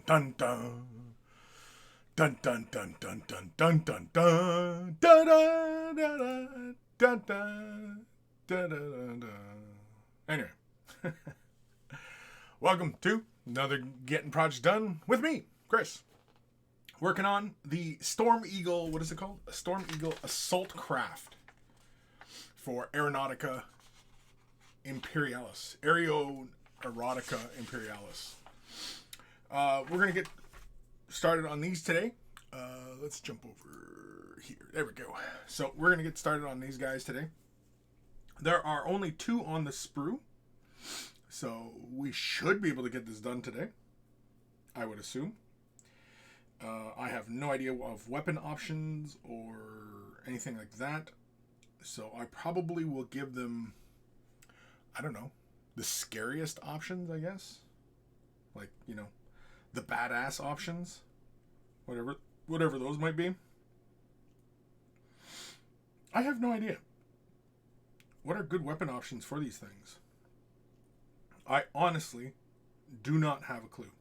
Dun dun. Dun dun dun dun dun dun dun dun dun dun dun dun dun dun dun dun. Anyway, welcome to another Getting Project Done with me, Chris. Working on the Storm Eagle, what is it called? A Storm Eagle Assault Craft for Aeronautica Imperialis. Aeronautica Imperialis. We're going to get started on these today. Let's jump over here. There we go. So we're going to get started on these guys today. There are only 2 on the sprue. So we should be able to get this done today, I would assume. I have no idea of weapon options or anything like that. So I probably will give them, I don't know, the scariest options, I guess. Like, you know, the badass options. Whatever those might be. I have no idea. What are good weapon options for these things? I honestly do not have a clue.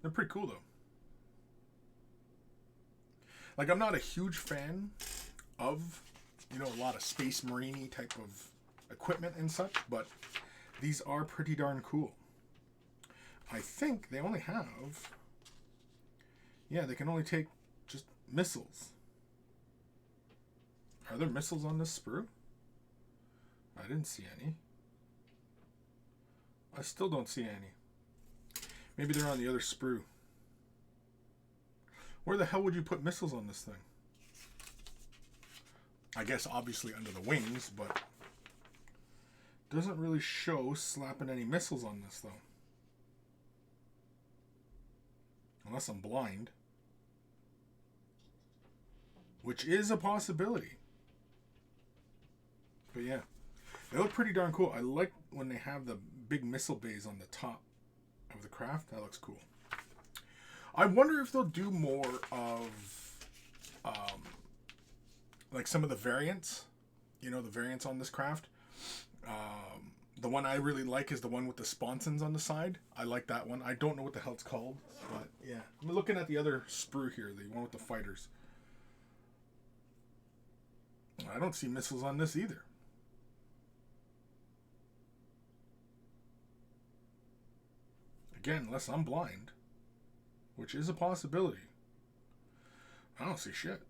They're pretty cool, though. Like, I'm not a huge fan of, you know, a lot of space marine type of equipment and such, but these are pretty darn cool. I think they only have, yeah, they can only take just missiles. Are there missiles on this sprue? I didn't see any. I still don't see any. Maybe they're on the other sprue. Where the hell would you put missiles on this thing? I guess obviously under the wings, but doesn't really show slapping any missiles on this though. Unless I'm blind. Which is a possibility. But yeah. They look pretty darn cool. I like when they have the big missile bays on the top of the craft. That looks cool. I wonder if they'll do more of like some of the variants. You know, the variants on this craft. The one I really like is the one with the sponsons on the side. I like that one. I don't know what the hell it's called. But yeah. I'm looking at the other sprue here. The one with the fighters. I don't see missiles on this either. Again, unless I'm blind. Which is a possibility. I don't see shit.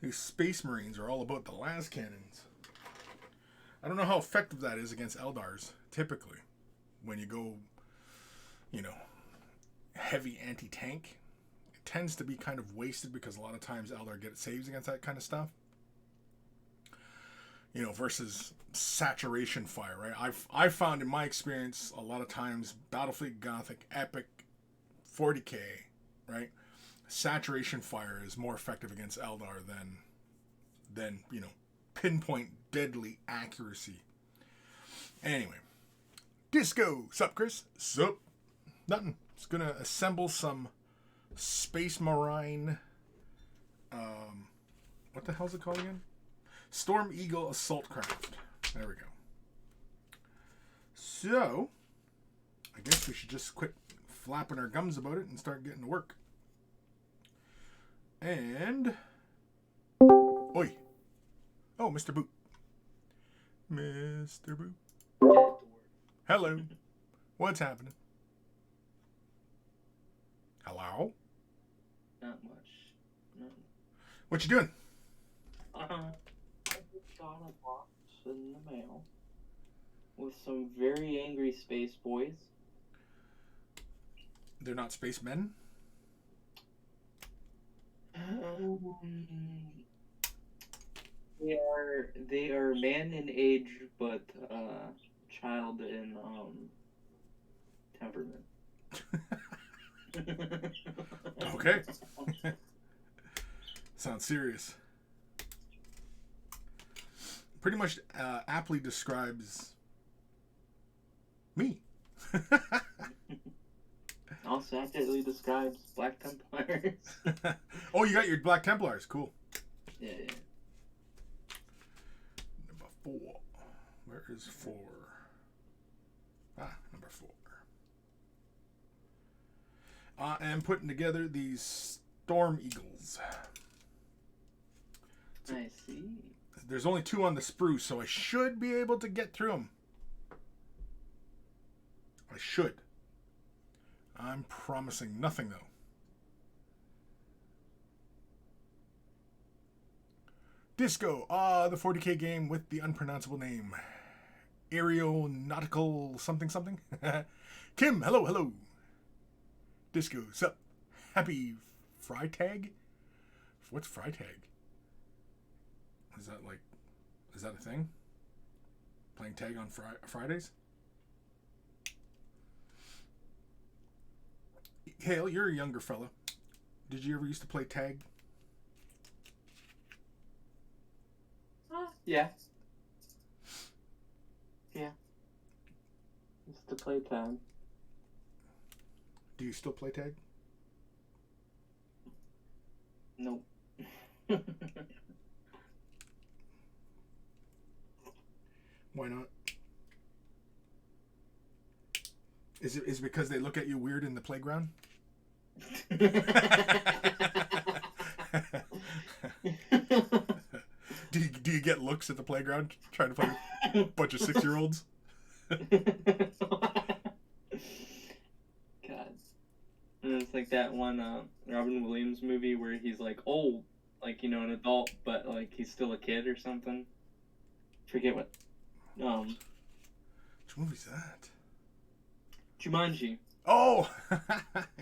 These space marines are all about the las cannons. I don't know how effective that is against Eldars, typically. When you go, you know, heavy anti-tank. It tends to be kind of wasted because a lot of times Eldar get saves against that kind of stuff. You know, versus saturation fire, right? I've found in my experience a lot of times Battlefleet Gothic Epic 40k, right? Saturation fire is more effective against Eldar than you know, pinpoint deadly accuracy. Anyway, Disco, sup Chris? Sup? Nothing. Just gonna assemble some space marine. What the hell's it called again? Storm Eagle Assault Craft. There we go. So, I guess we should just quit flapping our gums about it and start getting to work. And, oi. Oh, Mr. Boot. Mr. Boot. Hello. What's happening? Hello? Not much. No. What you doing? I just got a box in the mail with some very angry space boys. They're not spacemen? They are man in age, but child in temperament. Okay. Sounds serious. Pretty much aptly describes me. Also accurately describes Black Templars. Oh, you got your Black Templars. Cool. Yeah. 4. Where is 4? Number 4. I am putting together these Storm Eagles. I see. There's only 2 on the Sprue, so I should be able to get through them. I should. I'm promising nothing, though. Disco. The 40k game with the unpronounceable name. Aeronautical something something. Kim, hello. Disco, sup? Happy Freitag? What's Freitag? Is that a thing? Playing tag on Fridays? Hale, you're a younger fella. Did you ever used to play tag? Yeah. Yeah. Used to play tag. Do you still play tag? Nope. Why not? Is it because they look at you weird in the playground? Do you get looks at the playground trying to play a bunch of 6-year-olds? God. And it's like that one Robin Williams movie where he's like old, like, you know, an adult, but like he's still a kid or something. Forget what. Which movie's that? Jumanji. Oh!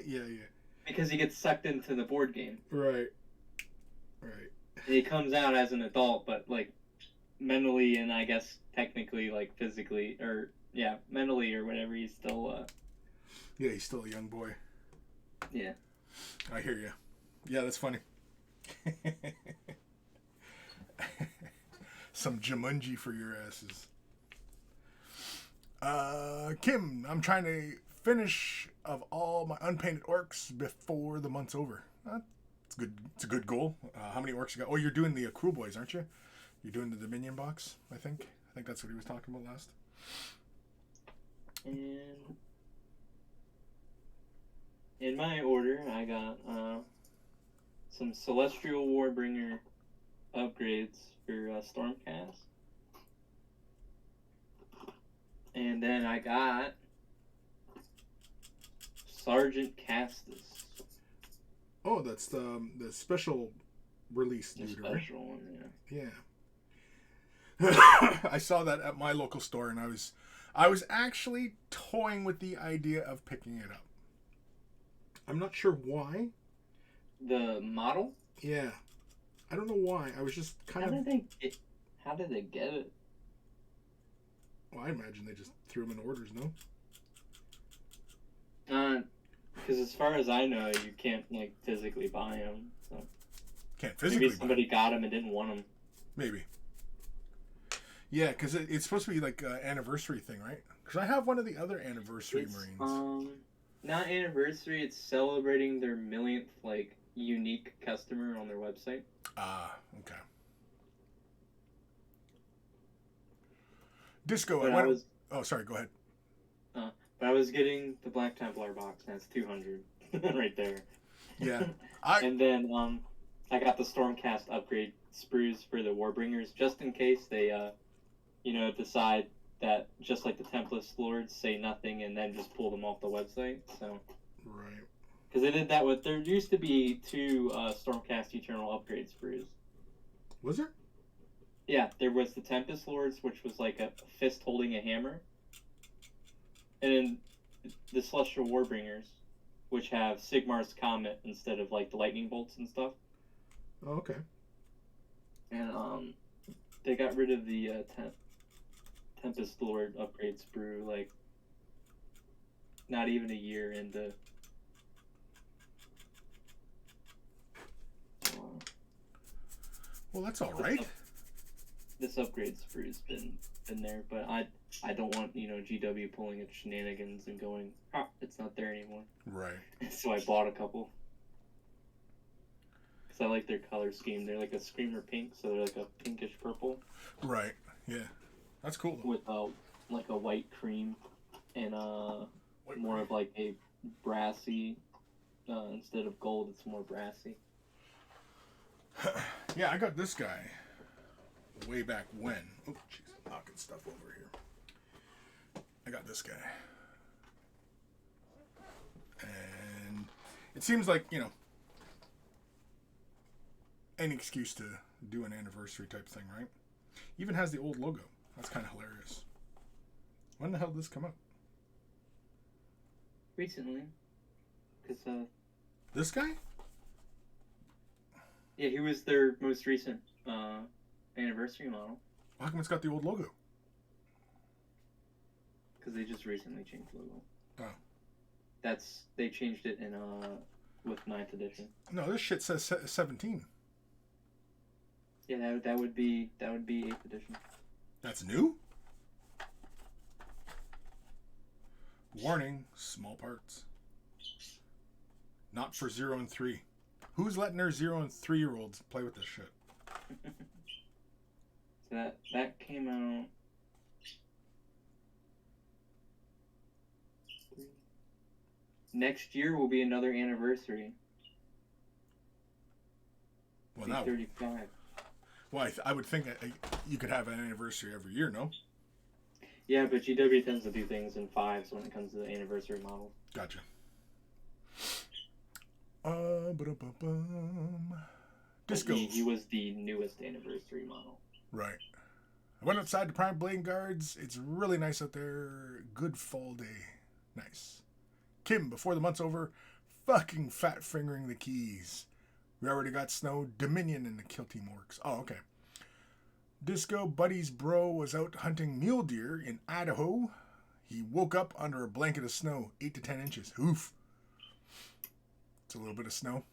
Yeah. Because he gets sucked into the board game. Right. And he comes out as an adult, but like mentally and I guess technically, like physically, or yeah, mentally or whatever, he's still. Yeah, he's still a young boy. Yeah. I hear you. Yeah, that's funny. Some Jumanji for your asses. Kim, I'm trying to finish of all my unpainted orcs before the month's over. It's good. It's a good goal. How many orcs you got? Oh, you're doing the Crew Boys, aren't you? You're doing the Dominion box, I think. I think that's what he was talking about last. And in my order, I got some Celestial Warbringer upgrades for Stormcast. And then I got Sergeant Castus. Oh, that's the special release The dude, special right? one, yeah. Yeah. I saw that at my local store, and I was actually toying with the idea of picking it up. I'm not sure why. The model? Yeah. I don't know why. I was just kind How of... did they get it? Well, I imagine they just threw them in orders, no? Because as far as I know, you can't like physically buy them. So Can't physically maybe somebody got them and didn't want them. Maybe. Yeah, because it's supposed to be like an anniversary thing, right? Because I have one of the other anniversary Marines. Not anniversary. It's celebrating their millionth like unique customer on their website. Ah, okay. Disco. Oh, sorry. Go ahead. But I was getting the Black Templar box, and that's 200 right there. Yeah. And then I got the Stormcast upgrade sprues for the Warbringers, just in case they, decide that just like the Tempest Lords say nothing and then just pull them off the website. So. Right. Because they did that with. There used to be 2 Stormcast Eternal upgrade sprues. Was there? Yeah, there was the Tempest Lords, which was like a fist holding a hammer. And then the Celestial Warbringers, which have Sigmar's Comet instead of like the lightning bolts and stuff. Oh, okay. And they got rid of the Tempest Lord upgrade sprue like not even a year into. Well, that's all right. This upgrade sprue's been there, but I don't want GW pulling its shenanigans and going, it's not there anymore. Right. So I bought a couple. Because I like their color scheme. They're like a screamer pink, so they're like a pinkish purple. Right. Yeah, that's cool. with like a white cream and more of like a brassy. Instead of gold, it's more brassy. Yeah, I got this guy way back when. Oh, jeez, knocking stuff over here. I got this guy. And it seems like, you know, any excuse to do an anniversary type thing, right? Even has the old logo. That's kind of hilarious. When the hell did this come out? Recently. Because, This guy? yeah, he was their most recent anniversary model. How come it's got the old logo? Because they just recently changed the logo. Oh. They changed it in with 9th edition. No, this shit says 17. Yeah, that would be 8th edition. That's new? Warning, small parts. Not for 0 and 3. Who's letting their 0 and 3-year-olds play with this shit? So that came out. Next year will be another anniversary. Well, now, 35. well, I would think you could have an anniversary every year, no? Yeah, but GW tends to do things in 5s when it comes to the anniversary model. Gotcha. Disco. He was the newest anniversary model. Right. I went outside to Prime Blade Guards. It's really nice out there. Good fall day. Nice. Kim, before the month's over, fucking fat fingering the keys. We already got snow. Dominion and the kill team works. Oh, okay. Disco Buddy's bro was out hunting mule deer in Idaho. He woke up under a blanket of snow, 8 to 10 inches. Oof. It's a little bit of snow.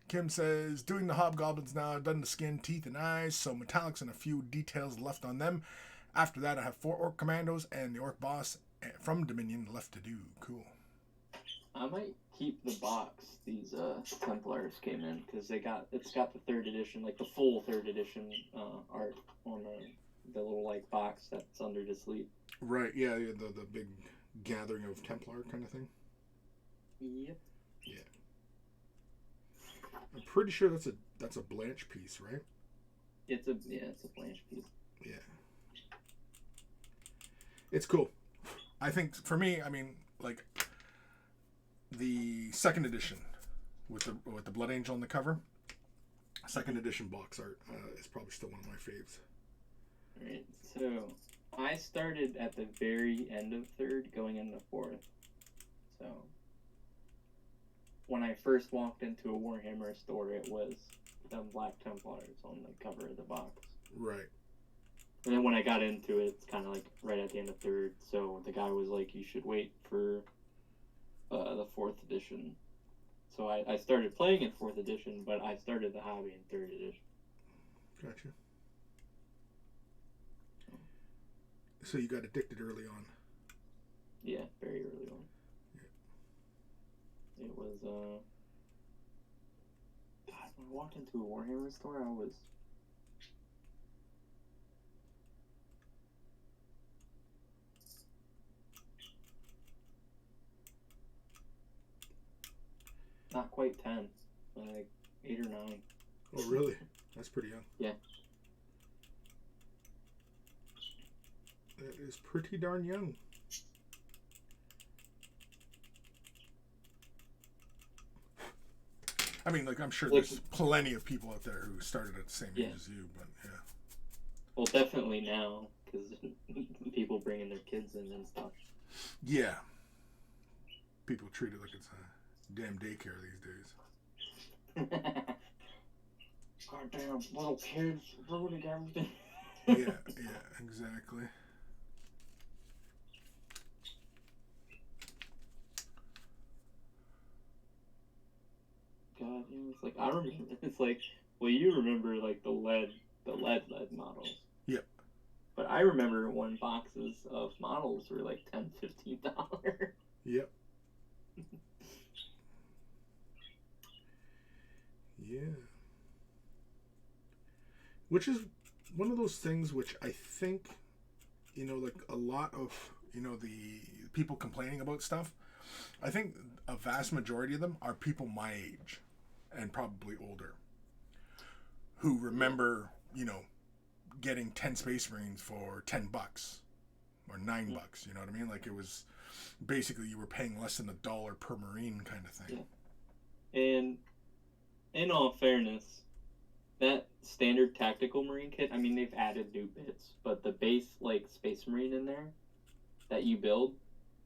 Kim says, doing the hobgoblins now. I've done the skin, teeth, and eyes, so metallics and a few details left on them. After that, I have 4 orc commandos and the orc boss from Dominion left to do. Cool. I might keep the box these Templars came in, because it's got the 3rd edition, like the full 3rd edition art on the little like box that's under the sleeve. Right, yeah, the big gathering of Templar kind of thing. Yep. Yeah. I'm pretty sure that's a Blanche piece, right? It's a Blanche piece. Yeah. It's cool. I think for me, I mean, like the 2nd edition with the Blood Angel on the cover. 2nd edition box art is probably still one of my faves. Alright, so I started at the very end of 3rd, going into 4th. So when I first walked into a Warhammer store, it was the Black Templars on the cover of the box. Right. And then when I got into it, it's kind of like right at the end of 3rd. So the guy was like, you should wait for the 4th edition. So I started playing in 4th edition, but I started the hobby in 3rd edition. Gotcha. So you got addicted early on. Yeah, very early on. Yeah. It was, God, when I walked into a Warhammer store, I was... not quite 10, like 8 or 9. Oh, really? That's pretty young. Yeah. That is pretty darn young. I mean, like, I'm sure there's plenty of people out there who started at the same age as you, but yeah. Well, definitely now, because people bringing their kids in and stuff. Yeah. People treat it like it's a damn daycare these days. Goddamn little kids ruining everything. Yeah, exactly. God, it's like I remember. It's like, well, you remember like the lead models. Yep. But I remember when boxes of models were like $10-15. Yep. Yeah. Which is one of those things which I think, like a lot of, the people complaining about stuff, I think a vast majority of them are people my age and probably older who remember, getting 10 Space Marines for $10 or $9. You know what I mean? Like, it was basically you were paying less than $1 per Marine kind of thing. Yeah. And in all fairness, that standard tactical Marine kit, I mean, they've added new bits, but the base, like, Space Marine in there that you build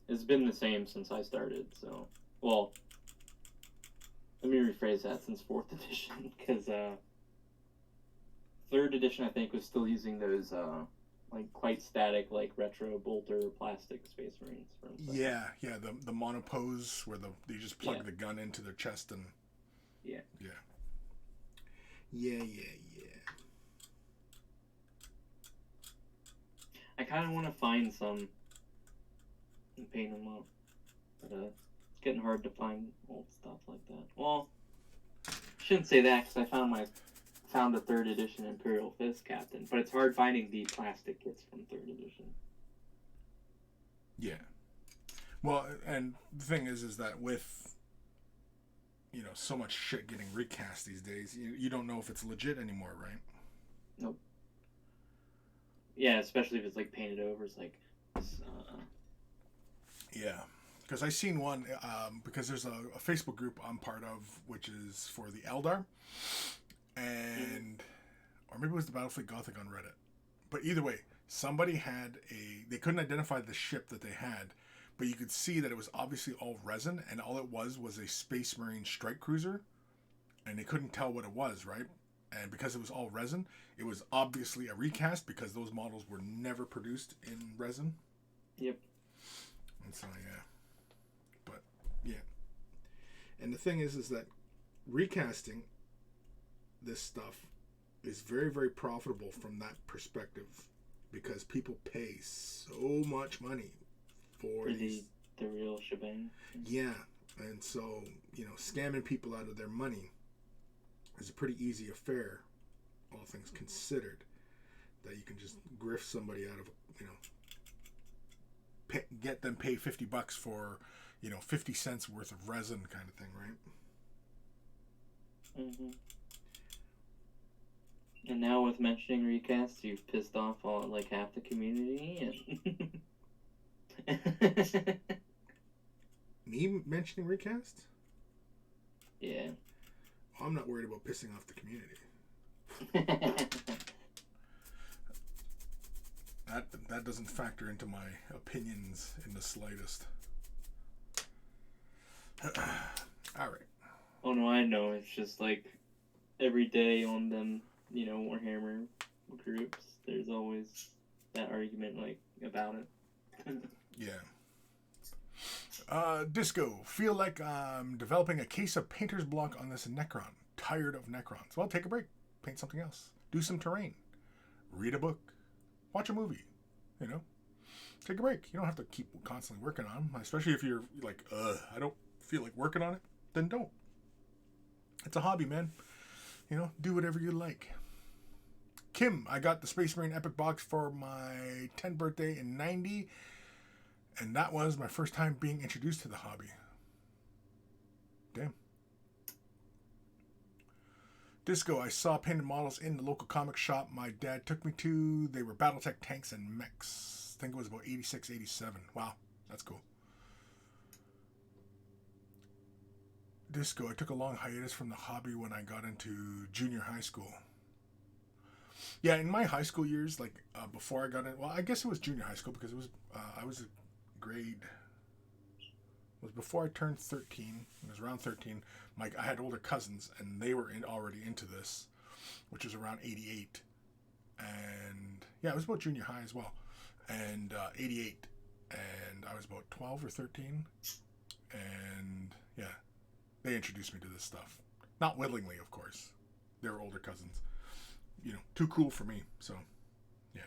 has been the same since I started. So, well, let me rephrase that, since 4th edition, because 3rd edition, I think, was still using those like quite static, like retro bolter plastic Space Marines. Yeah, the monopose where they just plug the gun into their chest and yeah. I kind of want to find some and paint them up, but it's getting hard to find old stuff like that. Well, I shouldn't say that, because I found a 3rd edition Imperial Fist Captain, but it's hard finding the plastic kits from 3rd edition. Yeah. Well, and the thing is that with, so much shit getting recast these days, you don't know if it's legit anymore, right? Nope. Yeah, especially if it's, like, painted over. It's like... Yeah. Because I seen one, because there's a Facebook group I'm part of, which is for the Eldar. And... Or maybe it was the Battlefleet Gothic on Reddit. But either way, somebody had they couldn't identify the ship that they had, but you could see that it was obviously all resin, and all it was a Space Marine strike cruiser, and they couldn't tell what it was, right? And because it was all resin, it was obviously a recast, because those models were never produced in resin. Yep. And so, yeah. But, yeah. And the thing is that recasting this stuff is very, very profitable from that perspective, because people pay so much money for the real shebang. Yeah, and so scamming people out of their money is a pretty easy affair, all things considered. That you can just grift somebody out of get them pay $50 for 50 cents worth of resin kind of thing, right? Mm-hmm. And now with mentioning recasts, you've pissed off like half the community. And Me mentioning recast? Yeah. I'm not worried about pissing off the community. That doesn't factor into my opinions in the slightest. All right. Oh no, I know. It's just like every day on them, Warhammer groups, there's always that argument about it. Yeah. Disco. Feel like I'm developing a case of painter's block on this Necron. Tired of Necrons. Well, take a break. Paint something else. Do some terrain. Read a book. Watch a movie. Take a break. You don't have to keep constantly working on them. Especially if you're like, I don't feel like working on it. Then don't. It's a hobby, man. Do whatever you like. Kim, I got the Space Marine Epic box for my 10th birthday in 90. And that was my first time being introduced to the hobby. Damn. Disco, I saw painted models in the local comic shop my dad took me to. They were Battletech tanks and mechs. I think it was about 86, 87. Wow, that's cool. Disco, I took a long hiatus from the hobby when I got into junior high school. Yeah, in my high school years, before I got in, well, I guess it was junior high school because it was, I was a grade, it was before I turned 13, it was around 13, I had older cousins, and they were already into this, which was around 88, and, yeah, it was about junior high as well, and 88, and I was about 12 or 13, and, yeah, they introduced me to this stuff. Not willingly, of course. They were older cousins. Too cool for me, so, yeah.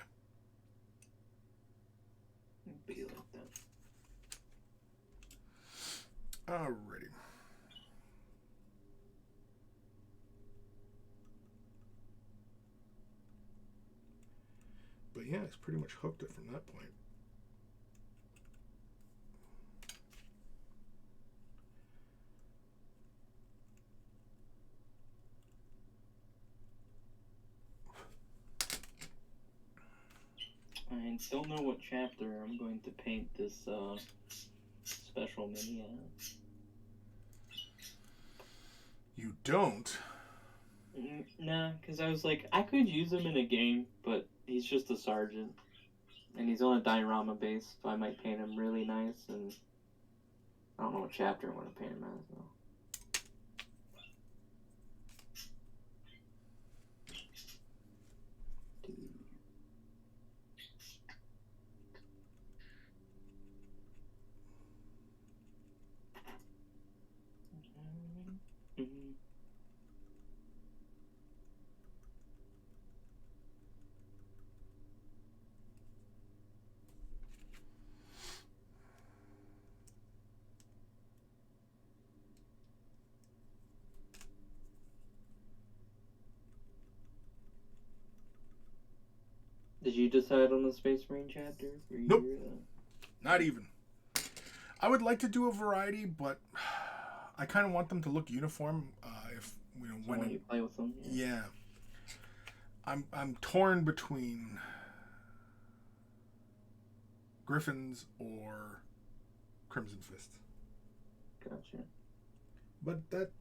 Be like that. Alrighty. yeah, it's pretty much hooked it from that point. I don't know what chapter I'm going to paint this special mini as. You don't? Nah, because I was like, I could use him in a game, but he's just a sergeant. And he's on a diorama base, so I might paint him really nice, and I don't know what chapter I want to paint him as, though. Did you decide on the Space Marine chapter? Nope. Not even. I would like to do a variety, but I kind of want them to look uniform. If you know, when you play with them. Yeah. I'm torn between Griffins or Crimson Fist. Gotcha. But that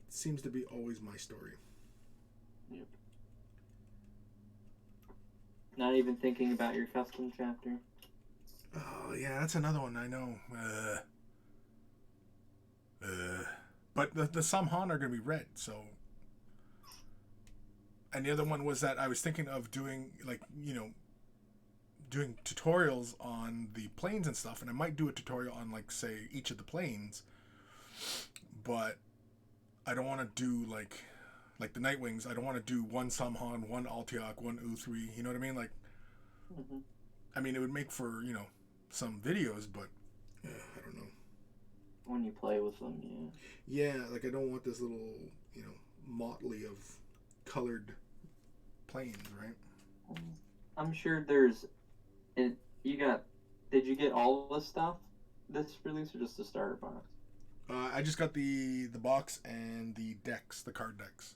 seems to be always my story. Yep. Not even thinking about your custom chapter. Oh yeah, that's another one. I know. But the Samhan are going to be red, so. And the other one was that I was thinking of doing, like, you know, doing tutorials on the planes and stuff, and I might do a tutorial on, like, say, each of the planes, but I don't want to do, like the Nightwings, I don't want to do one Samhan, one Altiok, one U3, you know what I mean? Like, I mean, it would make for, you know, some videos, but, I don't know. When you play with them, yeah. Yeah, like, I don't want this little, you know, motley of colored planes, right? I'm sure there's... Did you get all the stuff this release, or just the starter box? I just got the box and the decks, the card decks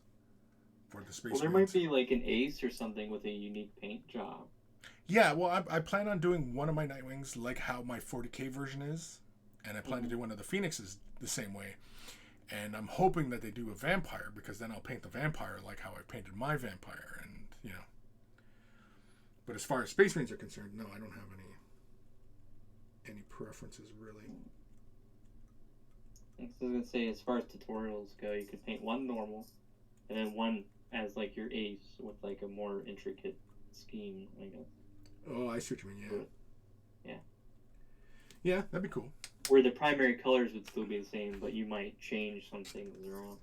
for the Space Well, there Marines. might be like an ace or something with a unique paint job. Yeah, well, I plan on doing one of my Nightwings like how my 40k version is, and I plan to do one of the Phoenixes the same way. And I'm hoping that they do a vampire, because then I'll paint the vampire like how I painted my vampire, and, you know. But as far as Space Marines are concerned, no, I don't have any preferences, really. I was going to say, as far as tutorials go, you could paint one normal, and then one as, like, your ace with, like, a more intricate scheme, I guess. Oh, I see what you mean, yeah. Yeah, that'd be cool. Where the primary colors would still be the same, but you might change some things around.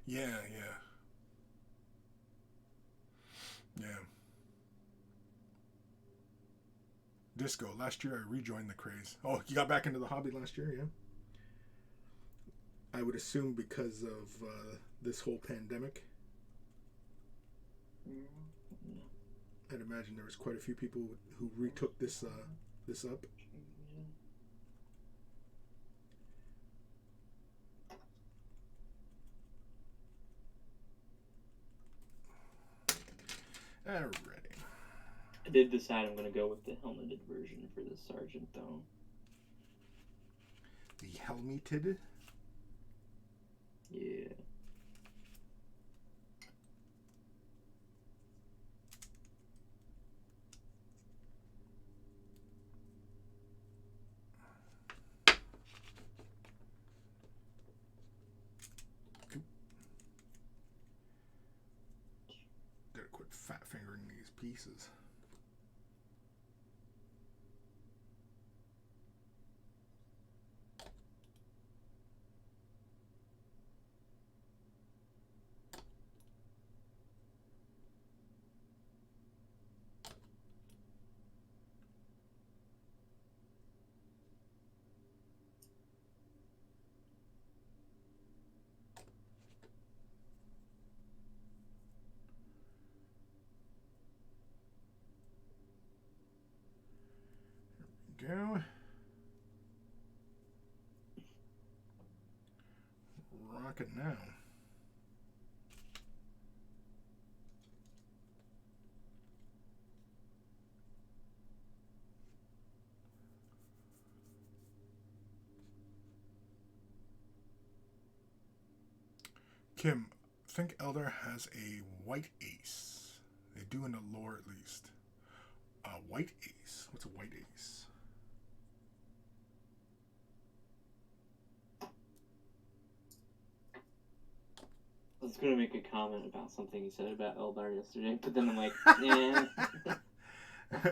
Yeah. Disco. Last year I rejoined the craze. Oh, you got back into the hobby last year, yeah? I would assume because of this whole pandemic. I'd imagine there was quite a few people who retook this up. Alrighty. I did decide I'm going to go with the helmeted version for this sergeant, though. The helmeted? Yeah. Gotta quit fat fingering these pieces. mark it now. Kim, I think Eldar has a white ace. They do in the lore at least. A white ace. What's a white ace? I was going to make a comment about something you said about Eldar yesterday, but then I'm like, nah.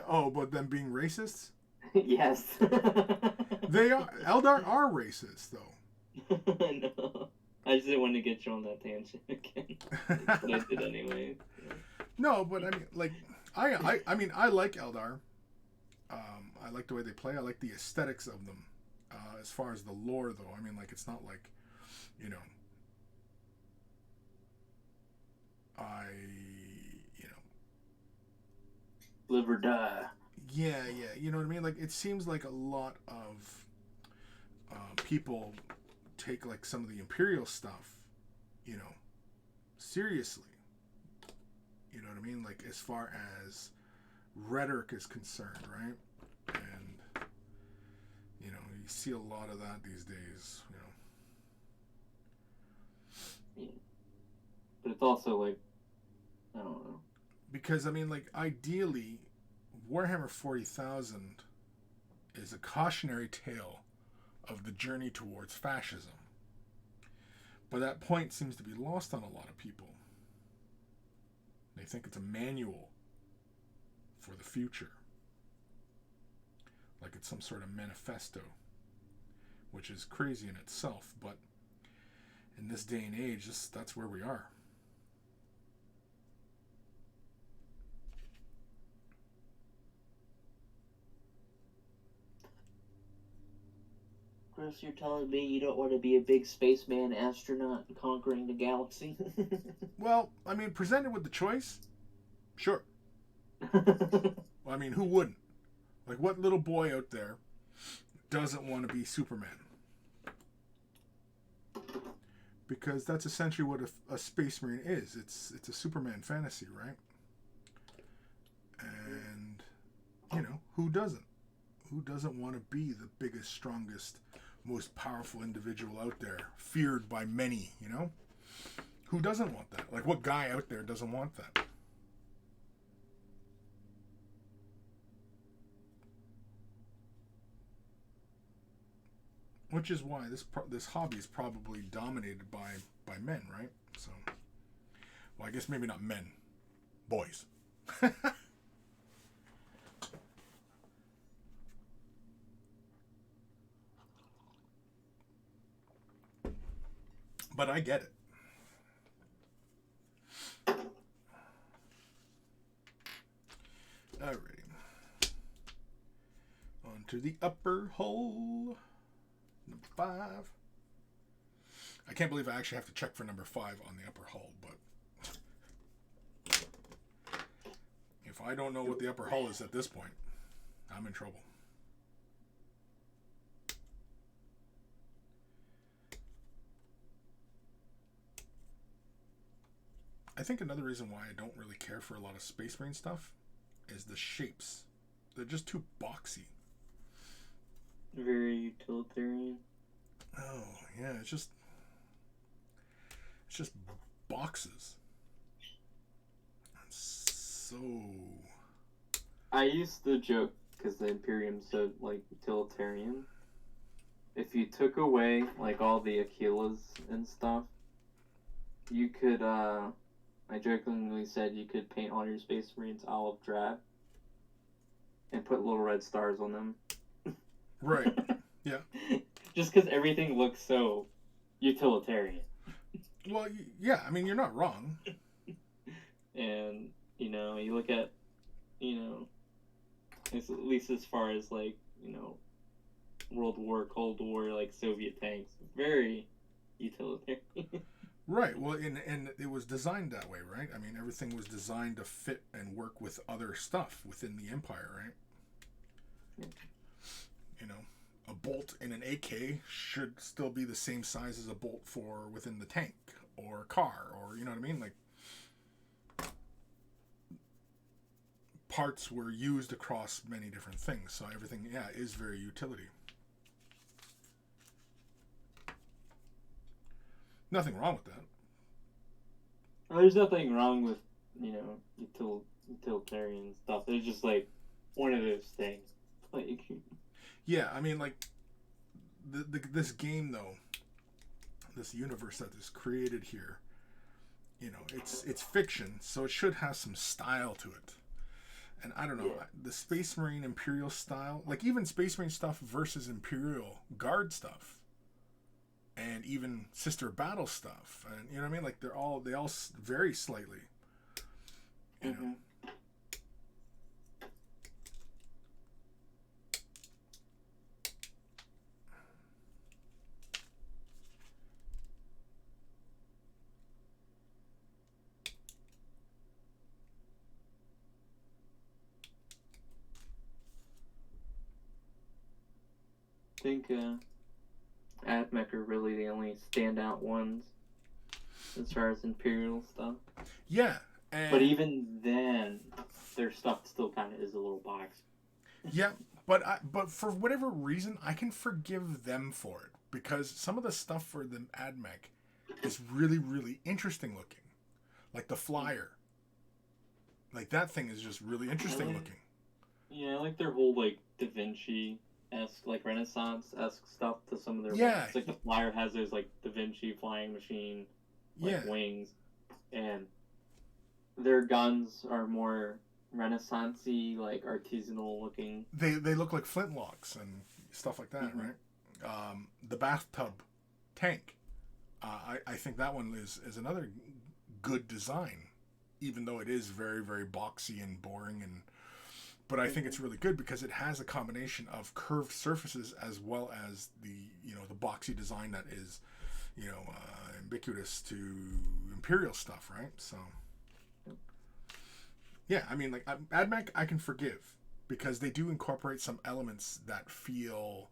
Oh, but them being racists? Yes. They are. Eldar are racist, though. No. I just didn't want to get you on that tangent again. But I did anyway. Yeah. No, but I mean, like, I mean, I like Eldar. I like the way they play. I like the aesthetics of them. As far as the lore, though, I mean, like, it's not like, you know, live or die. Yeah, you know what I mean? Like, it seems like a lot of people take, like, some of the Imperial stuff, you know, seriously. You know what I mean? Like, as far as rhetoric is concerned, right? And, you know, you see a lot of that these days, you know. Yeah. But it's also, like, I don't know. Because, I mean, like, ideally, Warhammer 40,000 is a cautionary tale of the journey towards fascism. But that point seems to be lost on a lot of people. They think it's a manual for the future. Like it's some sort of manifesto, which is crazy in itself, but in this day and age, that's where we are. Chris, you're telling me you don't want to be a big spaceman astronaut conquering the galaxy? Well, I mean, presented with the choice, sure. I mean, who wouldn't? Like, what little boy out there doesn't want to be Superman? Because that's essentially what a Space Marine is. It's a Superman fantasy, right? And, you know, who doesn't? Who doesn't want to be the biggest, strongest, most powerful individual out there, feared by many, you know? Who doesn't want that? Like, what guy out there doesn't want that? Which is why this hobby is probably dominated by men, right? So, well, I guess maybe not men, boys. But I get it. Alrighty. On to the upper hull. Number 5. I can't believe I actually have to check for number 5 on the upper hull, but if I don't know what the upper hull is at this point, I'm in trouble. I think another reason why I don't really care for a lot of Space Marine stuff is the shapes. They're just too boxy. Very utilitarian. Oh, yeah, it's just boxes. So I used to joke, because the Imperium said, like, utilitarian. If you took away, like, all the Aquilas and stuff, you could, I jokingly said you could paint all your Space Marines olive drab and put little red stars on them. right. Yeah. Just because everything looks so utilitarian. Well, yeah, I mean, you're not wrong. And, you know, you look at, you know, at least as far as, like, you know, World War, Cold War, like, Soviet tanks. Very utilitarian. Right. Well, and it was designed that way, right? I mean, everything was designed to fit and work with other stuff within the Empire, right? Yeah. You know, a bolt in an AK should still be the same size as a bolt for within the tank or car, or you know what I mean? Like, parts were used across many different things, so everything, yeah, is very utility. Nothing wrong with that. There's nothing wrong with, utilitarian stuff. It's just like one of those things. Like, yeah, I mean, like, this game, though, this universe that is created here, it's fiction, so it should have some style to it. And I don't know, the Space Marine Imperial style, like even Space Marine stuff versus Imperial Guard stuff, and even Sister Battle stuff, and you know what I mean? Like they all vary slightly. You know. I think Admech are really the only standout ones as far as Imperial stuff. Yeah, but even then, their stuff still kind of is a little box. Yeah, but for whatever reason, I can forgive them for it because some of the stuff for the Admech is really, really interesting looking, like the flyer. Like that thing is just really interesting looking. Yeah, I like their whole like Da Vinci-esque, like Renaissance-esque stuff to some of their wings. Like the flyer has those like Da Vinci flying machine wings, and their guns are more Renaissance-y, like artisanal looking. They look like flintlocks and stuff like that, right? The Bathtub Tank, I think that one is another good design, even though it is very, very boxy and boring, but I think it's really good because it has a combination of curved surfaces as well as the boxy design that is ubiquitous to Imperial stuff, right? So yeah, I mean, like Admech I can forgive because they do incorporate some elements that feels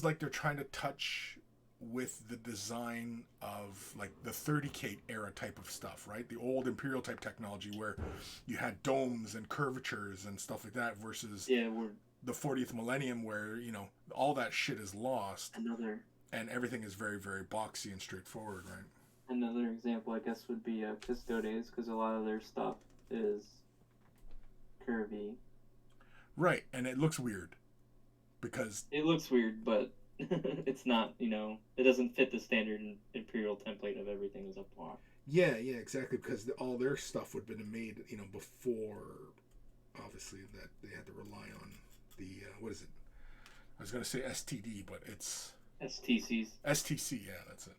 like they're trying to touch with the design of like the 30K era type of stuff, right? The old Imperial type technology where you had domes and curvatures and stuff like that versus the 40th millennium where, all that shit is lost. And everything is very, very boxy and straightforward, right? Another example, I guess, would be Custodes, because a lot of their stuff is curvy. Right, and it looks weird. Because... It looks weird, but it's not, it doesn't fit the standard Imperial template of everything is a block. Yeah, exactly, because all their stuff would have been made, before, obviously, that they had to rely on the, what is it? I was going to say STD, but it's... STCs. STC, yeah, that's it.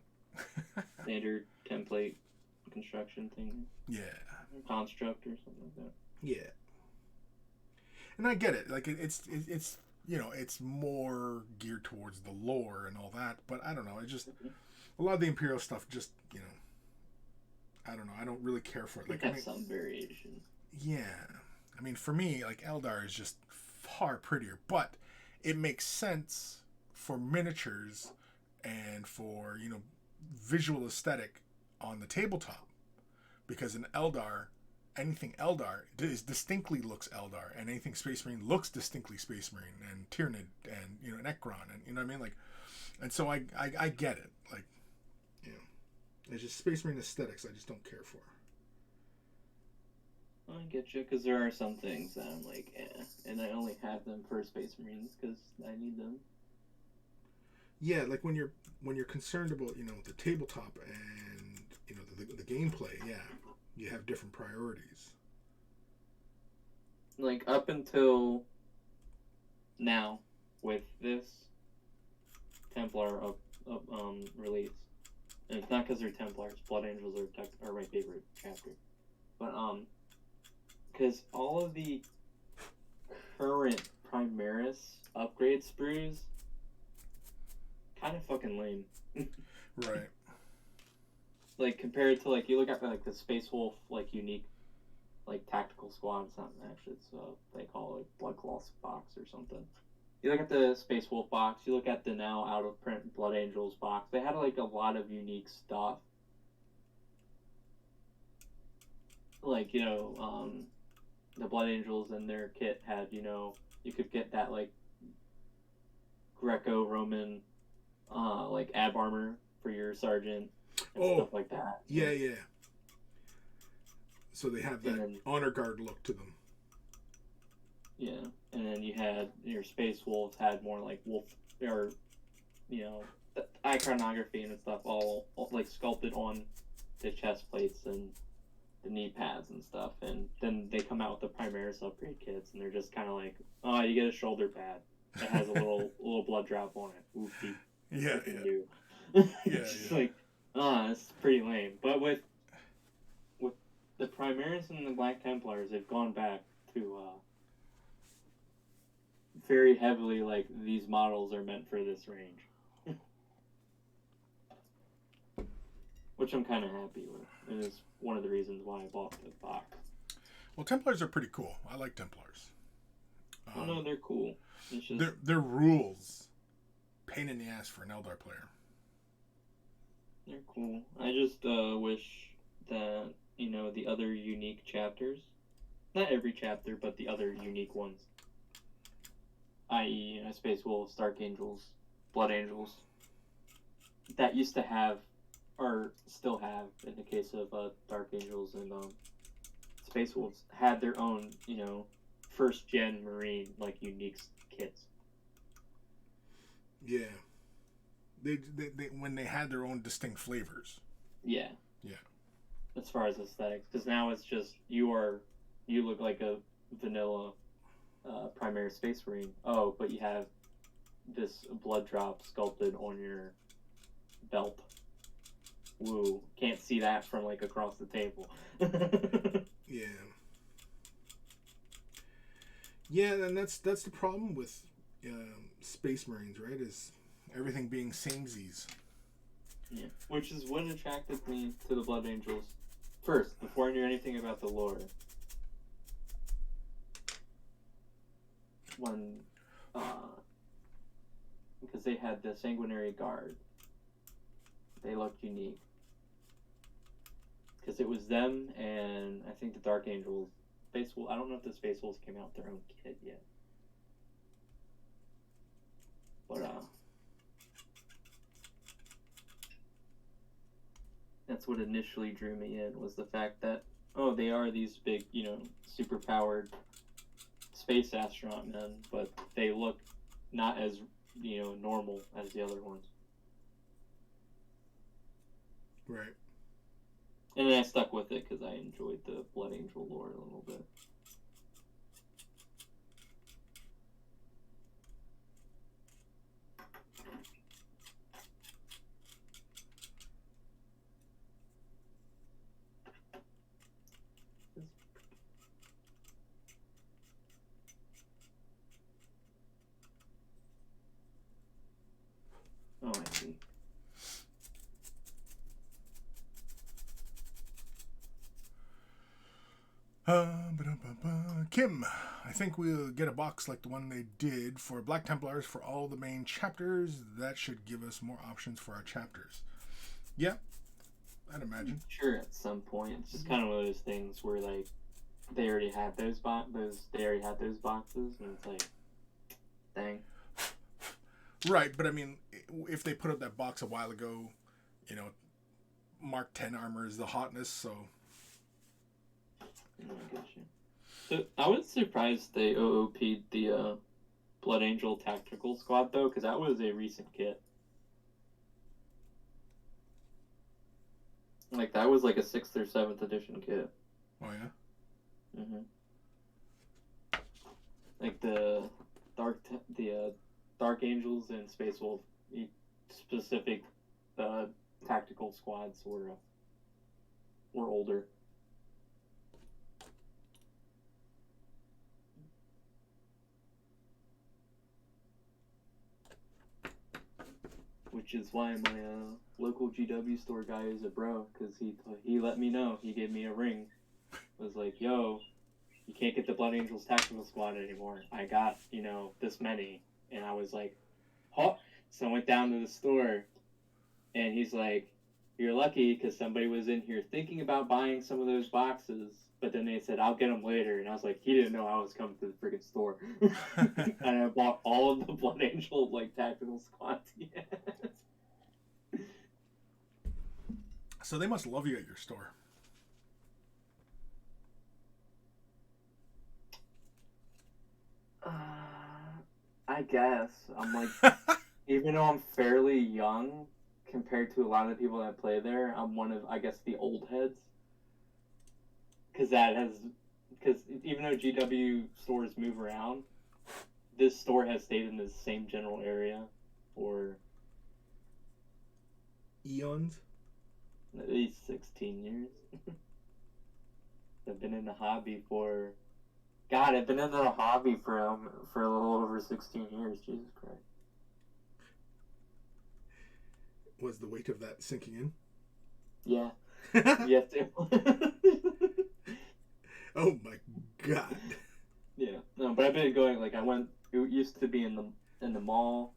Standard template construction thing. Yeah. Construct or something like that. Yeah. And I get it. Like it's it's more geared towards the lore and all that, but I don't know. It just a lot of the Imperial stuff just, I don't know. I don't really care for it. Like some variation. Yeah. I mean, for me, like Eldar is just far prettier, but it makes sense for miniatures and for, visual aesthetic on the tabletop, because in Eldar, anything Eldar distinctly looks Eldar, and anything Space Marine looks distinctly Space Marine, and Tyranid, and Necron, and what I mean, like, and so I get it, like, it's just Space Marine aesthetics I just don't care for. I get you, because there are some things that I'm like, and I only have them for Space Marines because I need them. Yeah, like when you're concerned about the tabletop and the gameplay, yeah, you have different priorities. Like up until now, with this Templar release, and it's not because they're Templars. Blood Angels are my favorite chapter, but because all of the current Primaris upgrade sprues kind of fucking lame. Right. Like compared to like you look at like the Space Wolf like unique like tactical squad. It's not actually. It's they call it Blood Cloth box or something. You look at the Space Wolf box. You look at the now out of print Blood Angels box. They had like a lot of unique stuff. Like the Blood Angels and their kit had you could get that like Greco-Roman like ab armor for your sergeant and stuff like that. Yeah. So they have that honor guard look to them. Yeah, and then you had your Space Wolves had more like wolf or the iconography and stuff all like sculpted on the chest plates and the knee pads and stuff, and then they come out with the Primaris upgrade kits, and they're just kind of like, oh, you get a shoulder pad that has a little blood drop on it. Oopsie. Yeah. It's like, it's pretty lame. But with the Primaris and the Black Templars, they've gone back to very heavily like these models are meant for this range, which I'm kind of happy with. It is one of the reasons why I bought the box. Well, Templars are pretty cool. I like Templars. Oh no, they're cool. It's just... Their rules, pain in the ass for an Eldar player. They're cool. I just wish that the other unique chapters, not every chapter, but the other unique ones, i.e., Space Wolves, Dark Angels, Blood Angels, that used to have, or still have, in the case of Dark Angels and Space Wolves, had their own, first gen Marine like unique kits. Yeah, they when they had their own distinct flavors. Yeah. Yeah. As far as aesthetics, because now it's just you look like a vanilla primary Space Marine. Oh, but you have this blood drop sculpted on your belt. Woo! Can't see that from like across the table. Yeah. Yeah, and that's the problem with Space Marines, right? Is everything being samesies. Yeah, which is what attracted me to the Blood Angels first, before I knew anything about the lore. When, because they had the Sanguinary Guard, they looked unique. Because it was them and I think the Dark Angels. Space Wolves. I don't know if the Space Wolves came out with their own kit yet. But that's what initially drew me in, was the fact that they are these big, super powered space astronaut men, but they look not as normal as the other ones. Right. And then I stuck with it because I enjoyed the Blood Angel lore a little bit. Oh, I see. Kim, I think we'll get a box like the one they did for Black Templars for all the main chapters. That should give us more options for our chapters. Yeah, I'd imagine. Sure, at some point. It's just kind of one of those things where like they already had those boxes, and it's like, dang. Right, but I mean, if they put up that box a while ago, Mark 10 armor is the hotness, so. I get you. So I was surprised they OOP'd the Blood Angel Tactical Squad though, because that was a recent kit. Like that was like a 6th or 7th edition kit. Oh yeah. Like the Dark Angels and Space Wolf specific tactical squads were older. Which is why my local GW store guy is a bro, because he let me know. He gave me a ring was like, yo, you can't get the Blood Angels Tactical Squad anymore. I got, this many. And I was like, huh? So I went down to the store, and he's like, you're lucky because somebody was in here thinking about buying some of those boxes, but then they said, I'll get them later. And I was like, he didn't know I was coming to the freaking store. And I bought all of the Blood Angel, Tactical Squads. Yeah. So they must love you at your store. I guess. I'm even though I'm fairly young compared to a lot of the people that play there, I'm one of, I guess, the old heads. Because even though GW stores move around, this store has stayed in the same general area for eons? At least 16 years. I've been in the hobby for... God, I've been in the hobby for a little over 16 years. Jesus Christ. Was the weight of that sinking in? Yeah. Yes, it was. Oh my God. Yeah. No, but I've been going, it used to be in the mall.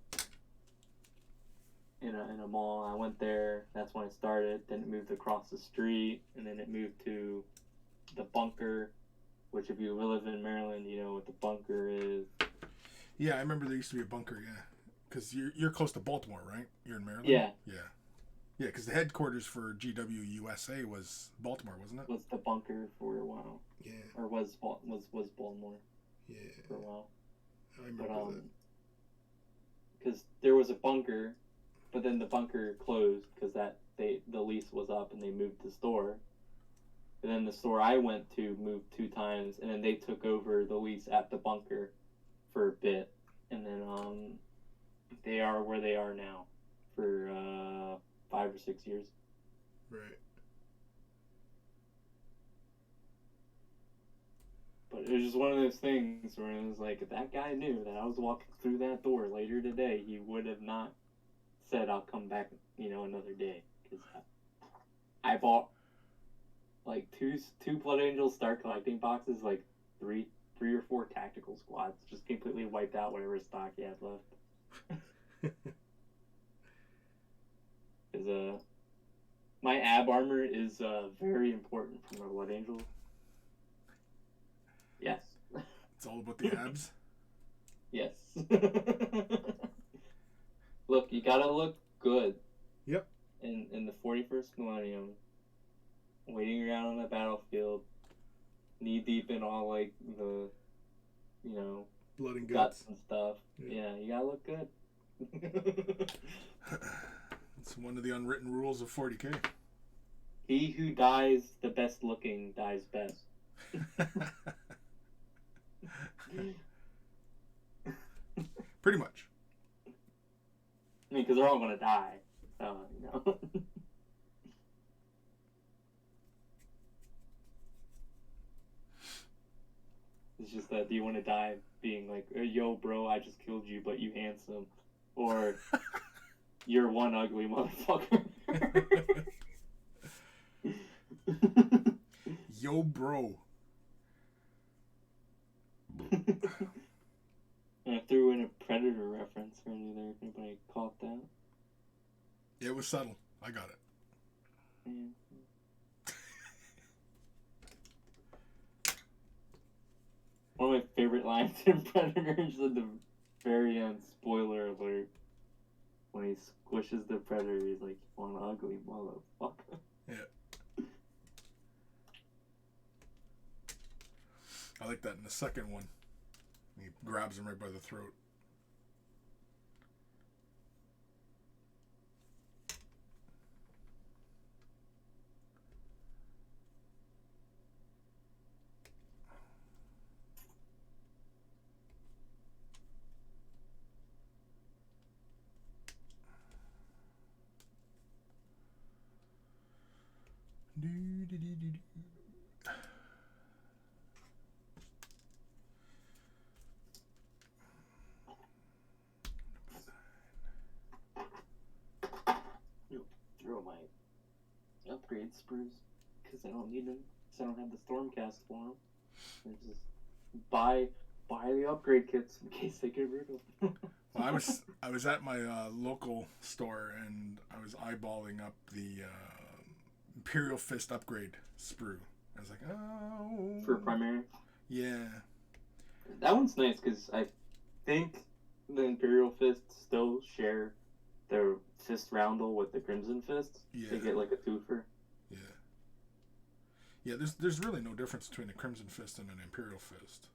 In a mall. I went there. That's when it started. Then it moved across the street. And then it moved to the bunker. Which, if you live in Maryland, you know what the bunker is. Yeah, I remember there used to be a bunker, yeah. Because you're close to Baltimore, right? You're in Maryland? Yeah. Yeah. Yeah, because the headquarters for GW USA was Baltimore, wasn't it? Was the bunker for a while. Yeah. Or was Baltimore. Yeah. For a while. I remember that. Because there was a bunker, but then the bunker closed because the lease was up and they moved the store. And then the store I went to moved 2 times, and then they took over the lease at the bunker for a bit. And then they are where they are now for 5 or 6 years. Right. But it was just one of those things where it was like, if that guy knew that I was walking through that door later today, he would have not said, I'll come back, another day. Because I bought two Blood Angels start collecting boxes, 3 or 4 tactical squads, just completely wiped out whatever stock he had left. Because my ab armor is very important for my Blood Angel. Yes. It's all about the abs? Yes. Look, you gotta look good. Yep. In the 41st millennium, waiting around on the battlefield, knee deep in all the, blood and guts and stuff. Yeah, you gotta look good. It's one of the unwritten rules of 40K. He who dies the best looking dies best. Pretty much. I mean, because they're all gonna die. It's just that, do you want to die being like, yo, bro, I just killed you, but you handsome? Or, you're one ugly motherfucker. Yo, bro. I threw in a Predator reference earlier, if anybody caught that. It was subtle. I got it. Yeah. One of my favorite lines in Predator is at the very end, spoiler alert. When he squishes the Predator, he's like, one ugly motherfucker. Yeah. I like that in the second one. He grabs him right by the throat. Throw my upgrade sprues because I don't need them. I don't have the Stormcast for them. They just buy the upgrade kits in case they get rid of them. Well, I was at my local store and I was eyeballing up the Imperial Fist upgrade sprue. I was like, oh. For primary? Yeah. That one's nice because I think the Imperial Fists still share their fist roundel with the Crimson Fist. Yeah. They get like a twofer. Yeah. Yeah, there's really no difference between a Crimson Fist and an Imperial Fist.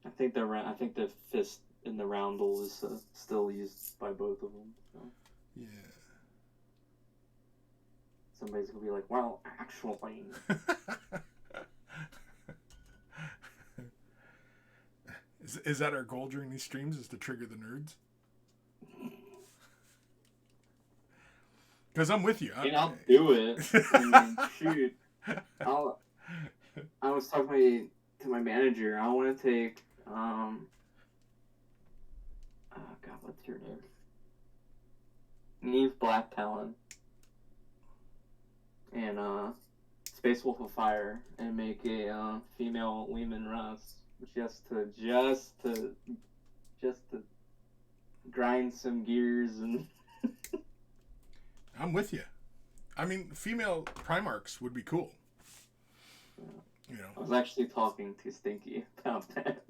I think the fist in the roundel is still used by both of them. So. Yeah. Somebody's gonna be like, well, actually. Is that our goal during these streams? Is to trigger the nerds? Because I'm with you. I'll do it. I mean, shoot. I was talking to my manager. I want to take oh God, what's your name? Neve Black Talon and Space Wolf of Fire and make a female Lehman Russ just to grind some gears and. I'm with you. I mean, female Primarchs would be cool. You know. I was actually talking to Stinky about that.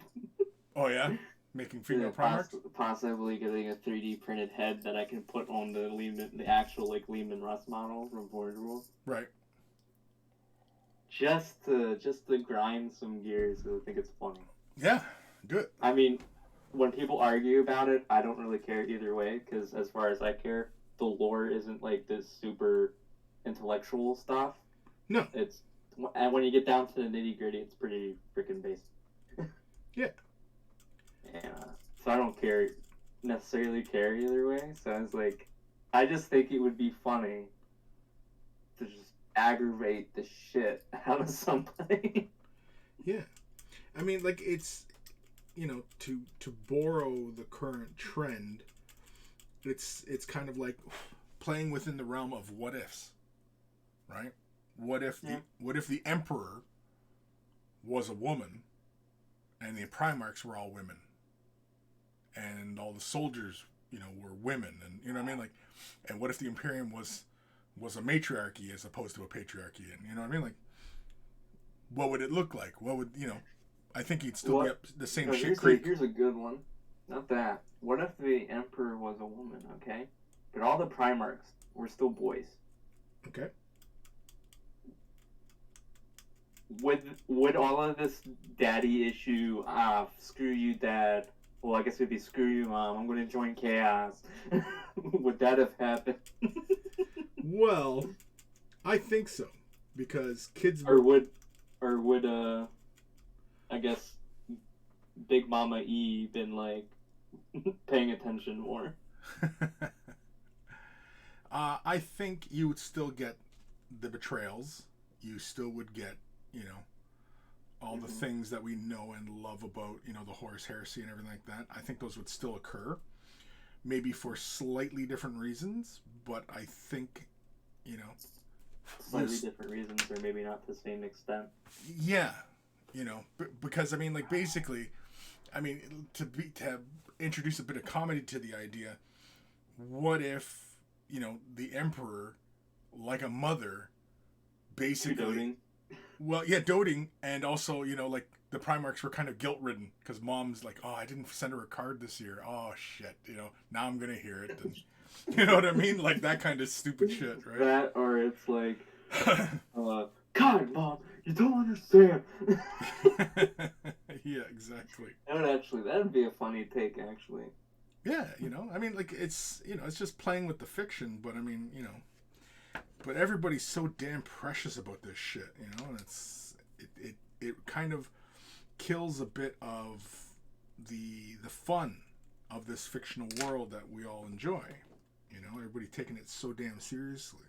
Oh yeah, making female Primarchs. Possibly getting a 3D printed head that I can put on the actual like Lehman Russ model from Forge World. Right. Just to grind some gears because I think it's funny. Yeah, good. I mean, when people argue about it, I don't really care either way because as far as I care, the lore isn't like this super intellectual stuff. No. And when you get down to the nitty gritty, it's pretty freaking basic. Yeah. And so I don't necessarily care either way. So I was like, I just think it would be funny to just aggravate the shit out of somebody. Yeah. I mean, like, it's, you know, to borrow the current trend, it's kind of like playing within the realm of what ifs, right? What if the Emperor was a woman and the Primarchs were all women and all the soldiers, you know, were women, and you know what I mean? Like, and what if the Imperium was a matriarchy as opposed to a patriarchy, and you know what I mean? Like, what would it look like? What would, you know, I think he'd still get the same shit creek. Here's a good one. Not that. What if the Emperor was a woman, okay? But all the Primarchs were still boys. Okay. Would all of this daddy issue, screw you dad, well I guess it'd be screw you mom, I'm gonna join chaos, would that have happened? Well, I think so. Because kids... Or would I guess Big Mama E been like paying attention more? I think you would still get the betrayals. You still would get, you know, all the things that we know and love about, you know, the Horus Heresy and everything like that. I think those would still occur. Maybe for slightly different reasons, but I think, you know... Slightly different reasons, or maybe not to the same extent. Yeah. You know, because, I mean, like, basically, I mean, to introduce a bit of comedy to the idea, what if, you know, the Emperor, like a mother, basically... Doting. Well, yeah, doting, and also, you know, like, the Primarchs were kind of guilt-ridden, because Mom's like, oh, I didn't send her a card this year. Oh, shit, you know, now I'm going to hear it. And, you know what I mean? Like, that kind of stupid shit, right? That, or it's like, God, Mom, you don't understand. Yeah, exactly. That'd be a funny take, actually. Yeah, you know, I mean, like, it's, you know, it's just playing with the fiction, but I mean, you know, but everybody's so damn precious about this shit, you know, and it kind of kills a bit of the fun of this fictional world that we all enjoy. You know, everybody taking it so damn seriously.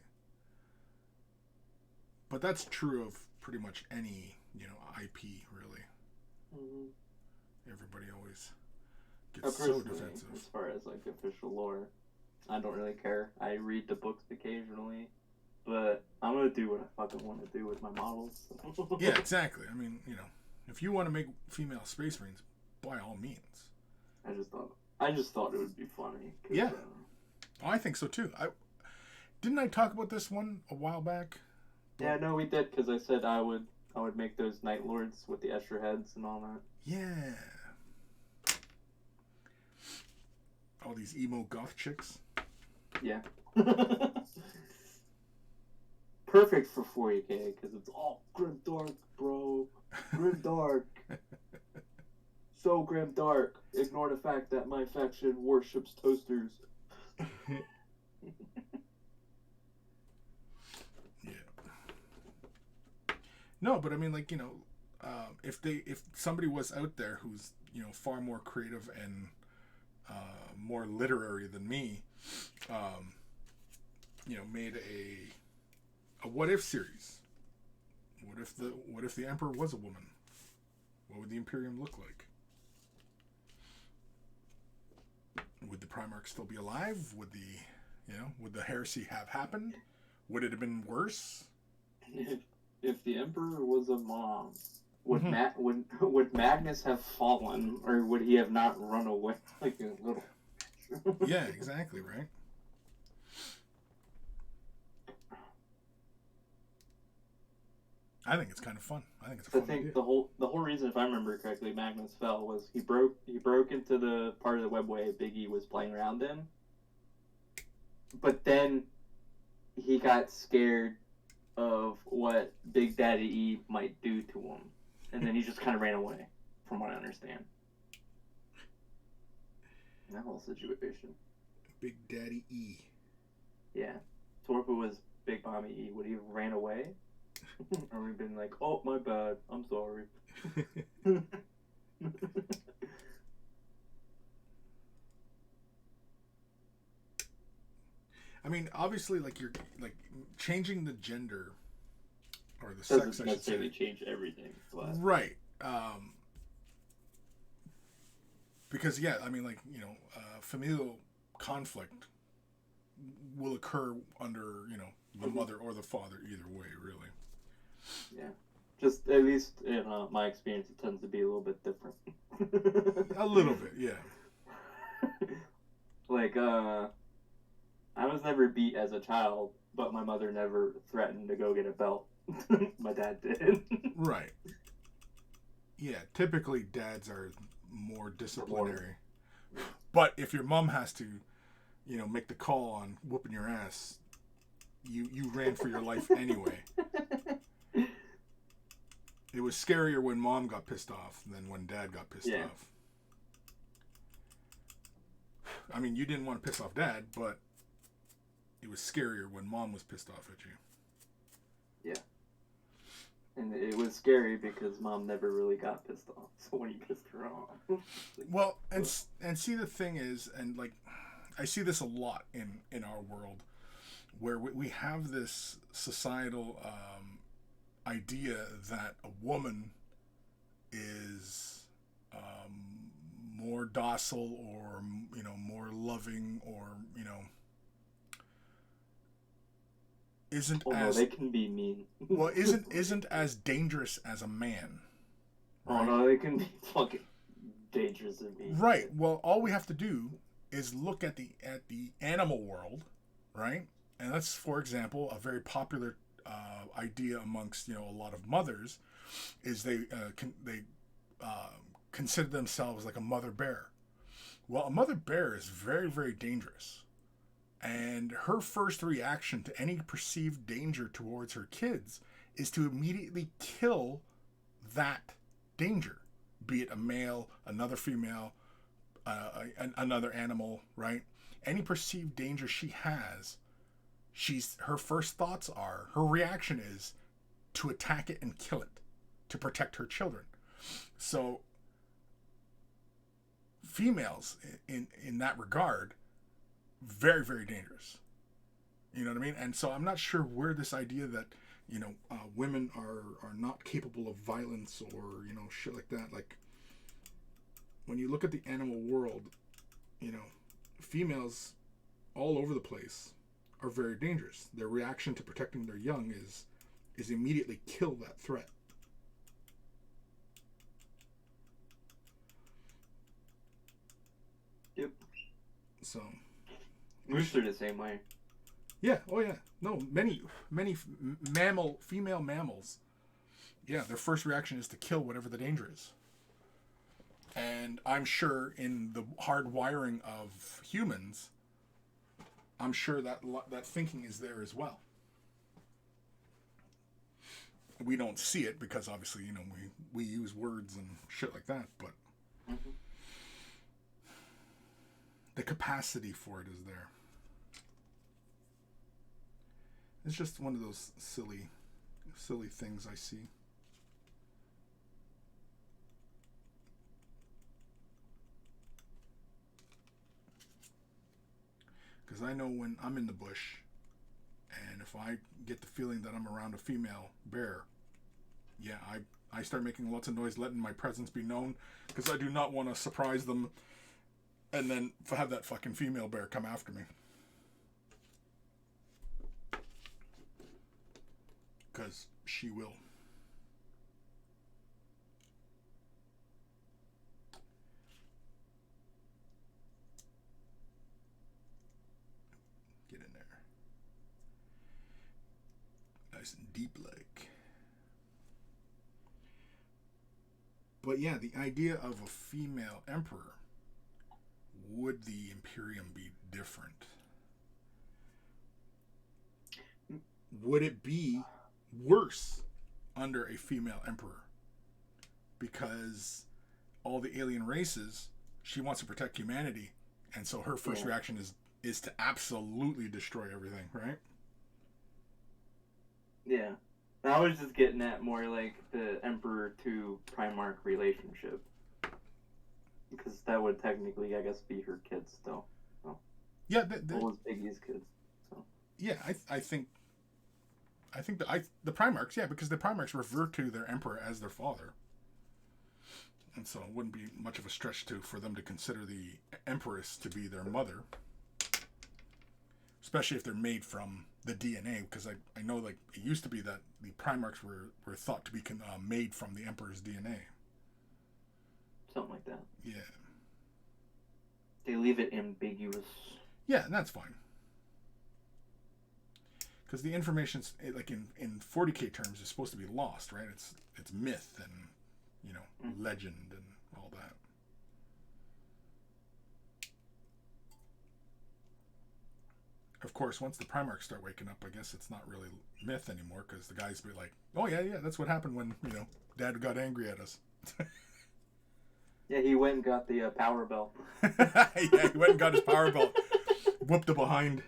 But that's true of pretty much any, you know, IP, really. Mm-hmm. Everybody always gets so defensive. As far as, like, official lore, I don't really care. I read the books occasionally, but I'm gonna do what I fucking want to do with my models. Yeah, exactly. I mean, you know, if you want to make female space marines, by all means. I just thought it would be funny. Yeah, I think so too. Didn't I talk about this one a while back? Yeah, no, we did, because I said I would make those Night Lords with the extra heads and all that. Yeah. All these emo goth chicks. Yeah. Perfect for 40K, because it's all grim dark, bro. Grim dark. So grim dark. Ignore the fact that my faction worships toasters. No, but I mean, like, you know, if somebody was out there who's, you know, far more creative and more literary than me, you know, made a what if series. What if the Emperor was a woman? What would the Imperium look like? Would the Primarch still be alive? Would the heresy have happened? Would it have been worse? If the Emperor was a mom, would would Magnus have fallen, or would he have not run away like a little? Yeah, exactly, right. I think it's kind of fun. I think it's a fun idea. the whole reason, if I remember correctly, Magnus fell was he broke into the part of the webway Big E was playing around in, but then he got scared of what Big Daddy E might do to him, and then he just kind of ran away, from what I understand. That whole situation. Big Daddy E. Yeah. So if it was Big Mommy E, would he have ran away? Or we've been like, oh, my bad, I'm sorry. I mean, obviously, like, you're like changing the gender or the sex. Doesn't necessarily change everything, but... right? Because yeah, I mean, like, you know, familial conflict will occur under, you know, the mother or the father, either way, really. Yeah, just at least in my experience, it tends to be a little bit different. A little bit, yeah. Like, I was never beat as a child, but my mother never threatened to go get a belt. My dad did. Right. Yeah, typically dads are more disciplinary. But if your mom has to, you know, make the call on whooping your ass, you ran for your life anyway. It was scarier when mom got pissed off than when dad got pissed off. I mean, you didn't want to piss off dad, but it was scarier when mom was pissed off at you. Yeah. And it was scary because mom never really got pissed off. So when you pissed her off. Well, and see, the thing is, and like, I see this a lot in our world, where we have this societal idea that a woman is more docile, or, you know, more loving, or, you know, isn't as... no, they can be mean. Well, isn't as dangerous as a man. Right? Oh no, they can be fucking dangerous and mean. Right. Well, all we have to do is look at the animal world, right? And that's, for example, a very popular idea amongst, you know, a lot of mothers, is they consider themselves like a mother bear. Well, a mother bear is very, very dangerous. And her first reaction to any perceived danger towards her kids is to immediately kill that danger, be it a male, another female, another animal, right? Any perceived danger she has, her first thoughts are, her reaction is to attack it and kill it, to protect her children. So females in that regard, very, very dangerous. You know what I mean? And so I'm not sure where this idea that, you know, women are not capable of violence, or, you know, shit like that. Like, when you look at the animal world, you know, females all over the place are very dangerous. Their reaction to protecting their young is immediately kill that threat. Yep. So. Moose are the same way. Yeah. Oh yeah. No. Many female mammals. Yeah, their first reaction is to kill whatever the danger is. And I'm sure in the hard wiring of humans, I'm sure that thinking is there as well. We don't see it because obviously, we use words and shit like that, but the capacity for it is there. It's just one of those silly things I see. Because I know when I'm in the bush, and if I get the feeling that I'm around a female bear, yeah, I start making lots of noise, letting my presence be known, because I do not want to surprise them and then have that fucking female bear come after me. Because she will. Get in there. Nice and deep like. But yeah, the idea of a female emperor, would the Imperium be different? Would it be worse under a female emperor? Because all the alien races, she wants to protect humanity, and so her first reaction is to absolutely destroy everything, right? Yeah. I was just getting at more like the Emperor to Primarch relationship. Because that would technically, I guess, be her kids still. So. Yeah, all was Biggie's kids. So. Yeah, I think the Primarchs, yeah, because the Primarchs revert to their Emperor as their father. And so it wouldn't be much of a stretch for them to consider the Empress to be their mother. Especially if they're made from the DNA, because I know like it used to be that the Primarchs were thought to be made from the Emperor's DNA. Something like that. Yeah. They leave it ambiguous. Yeah, and that's fine. Because the information's like in 40K terms is supposed to be lost, right? It's myth and legend and all that. Of course, once the Primarchs start waking up, I guess it's not really myth anymore, because the guys be like, oh yeah, that's what happened when Dad got angry at us. Yeah, he went and got the power belt. Yeah, he went and got his power belt. Whooped the behind.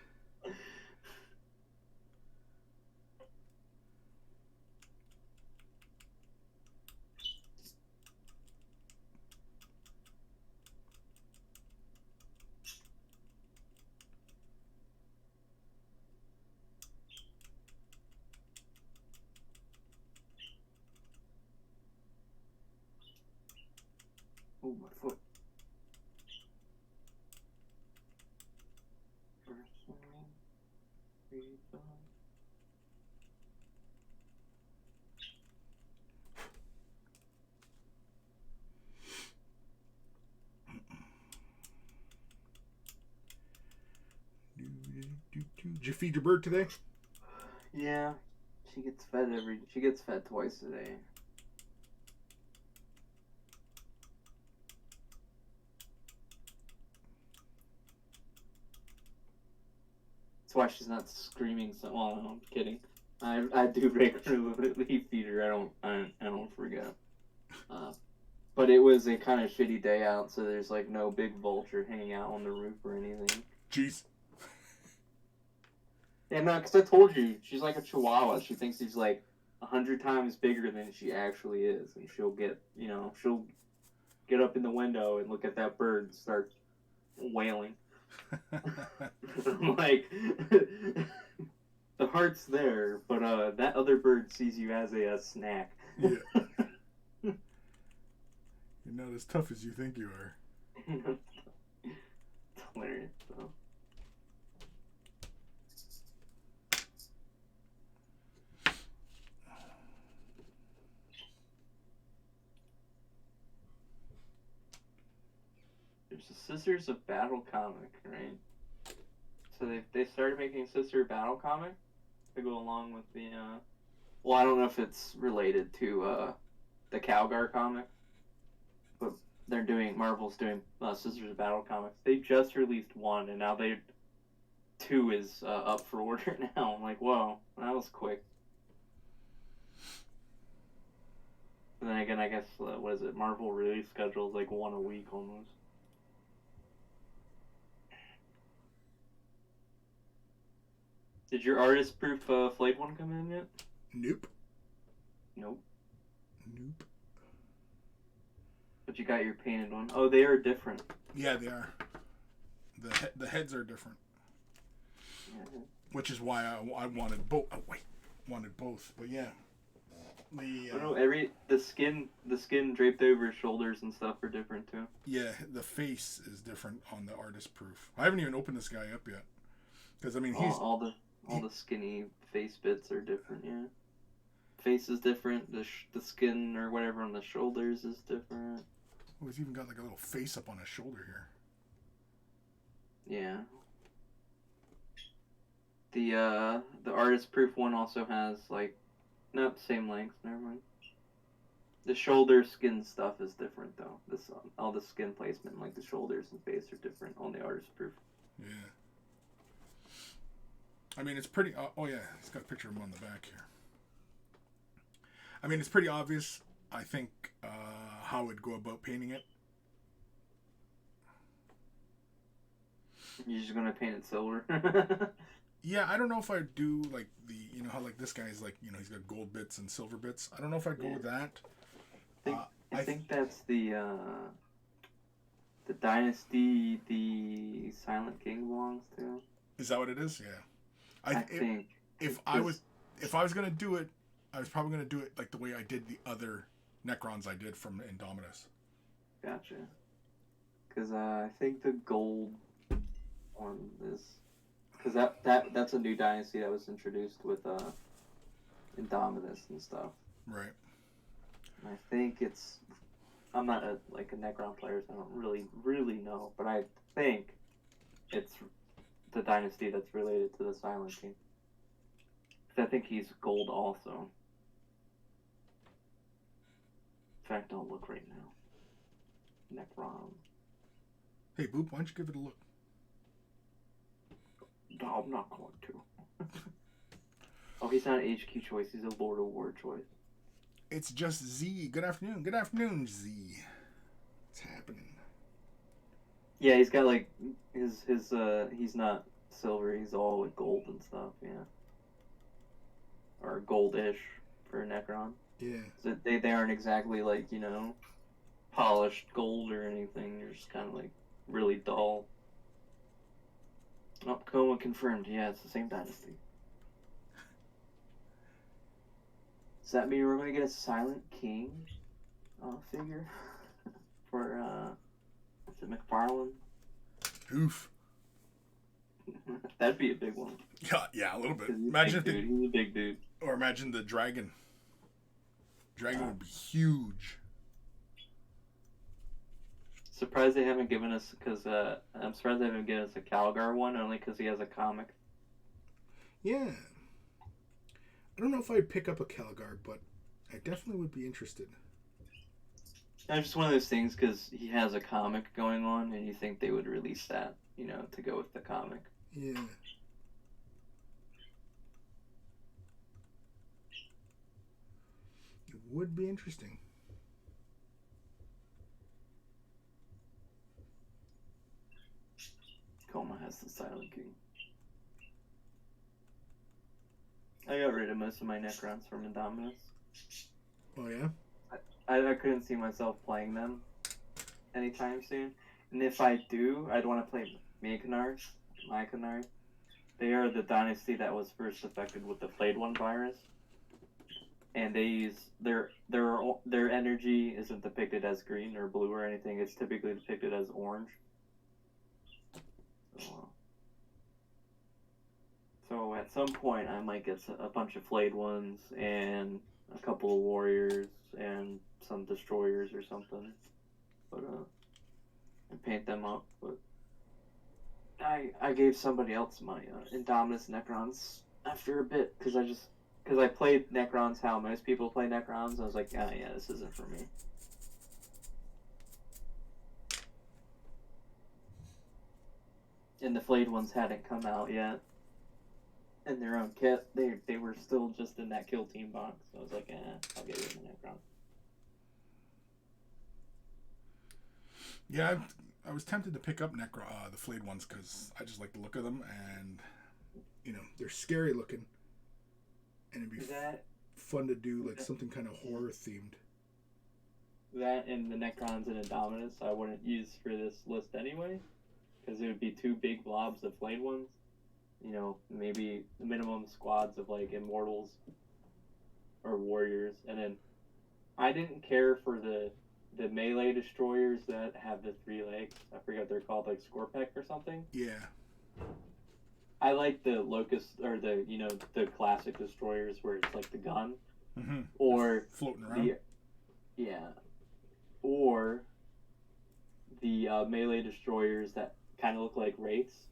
Oh, my foot. Did you feed your bird today? Yeah, she gets fed twice a day. That's why she's not screaming so. Well, no, I'm kidding. I do regularly feed her. I don't forget. But it was a kind of shitty day out, so there's like no big vulture hanging out on the roof or anything. Jeez. Yeah, no, because I told you, she's like a chihuahua. She thinks she's like 100 times bigger than she actually is, and she'll get up in the window and look at that bird and start wailing. I'm like, the heart's there, but that other bird sees you as a snack. Yeah. You're not as tough as you think you are. It's hilarious, though. There's a Sisters of Battle comic, right? So they started making Sister Battle comic to go along with the well, I don't know if it's related to the Calgar comic, but Marvel's doing Sisters of Battle comics. They just released one, and now two is up for order now. I'm like, whoa, that was quick. And then again, I guess what is it? Marvel release schedule is like one a week almost. Did your artist proof flayed one come in yet? Nope. Nope. Nope. But you got your painted one. Oh, they are different. Yeah, they are. The heads are different. Yeah. Which is why I wanted both. Oh, wait, wanted both. But yeah, the skin draped over his shoulders and stuff are different too. Yeah, the face is different on the artist proof. I haven't even opened this guy up yet, because I mean all the skinny face bits are different. Yeah, face is different. The skin or whatever on the shoulders is different. Oh, he's even got like a little face up on his shoulder here. Yeah. The artist proof one also has like, nope, same length. Never mind. The shoulder skin stuff is different though. All the skin placement, like the shoulders and face, are different on the artist proof. Yeah. I mean, it's pretty. Oh yeah, it's got a picture of him on the back here. I mean, it's pretty obvious. I think how I'd go about painting it. You're just gonna paint it silver. Yeah, I don't know if I'd do like how like this guy's like he's got gold bits and silver bits. I don't know if I'd go with that. I think that's the dynasty the Silent King belongs to. Is that what it is? Yeah. I think if I was gonna do it, I was probably gonna do it like the way I did the other Necrons I did from Indominus. Gotcha. Because I think the gold one is, because that's a new dynasty that was introduced with Indominus and stuff. Right. And I think I'm not a Necron player, so I don't really know, but I think it's the dynasty that's related to the Silent King. Because I think he's gold also. In fact, I'll look right now. Necron. Hey, Boop, why don't you give it a look? No, I'm not going to. Oh, he's not an HQ choice. He's a Lord of War choice. It's just Z. Good afternoon. Good afternoon, Z. What's happening? Yeah, he's got like his he's not silver. He's all with gold and stuff. Yeah. Or goldish for Necron. Yeah. So they aren't exactly like polished gold or anything. They're just kind of like really dull. Oh, Coma confirmed. Yeah, it's the same dynasty. Does that mean we're going to get a Silent King figure for is it McFarlane? Oof. That'd be a big one. Yeah, a little bit. Imagine he's a big dude. Or imagine the dragon. Dragon would be huge. Surprised they haven't given us, because I'm surprised they haven't given us a Calgar one, only because he has a comic. Yeah. I don't know if I'd pick up a Calgar, but I definitely would be interested. It's just one of those things, because he has a comic going on, and you think they would release that, to go with the comic. Yeah. It would be interesting. Coma has the Silent King. I got rid of most of my Necrons from Indominus. Oh, yeah? I couldn't see myself playing them anytime soon. And if I do, I'd want to play Mykonars. They are the dynasty that was first affected with the Flayed One virus. And they use their energy isn't depicted as green or blue or anything. It's typically depicted as orange. So at some point, I might get a bunch of Flayed Ones and a couple of warriors and some destroyers or something. But and paint them up, but I gave somebody else my Indominus Necrons after a bit because I played Necrons how most people play Necrons. I was like, oh yeah, this isn't for me. And the flayed ones hadn't come out yet in their own kit. They were still just in that kill team box. So I was like, I'll get rid of the Necron. Yeah, I was tempted to pick up the flayed ones because I just like the look of them, and you know they're scary looking, and it'd be fun to do like something kind of horror themed. That and the Necrons and Indominus I wouldn't use for this list anyway, because it would be two big blobs of flayed ones. You know, maybe the minimum squads of like Immortals or Warriors, and then I didn't care for the melee destroyers that have the 3 legs. I forget what they're called, like Scorpec or something. Yeah. I like the Locust, or the classic destroyers where it's like the gun. Mm-hmm. Or floating around. Or the melee destroyers that kind of look like wraiths.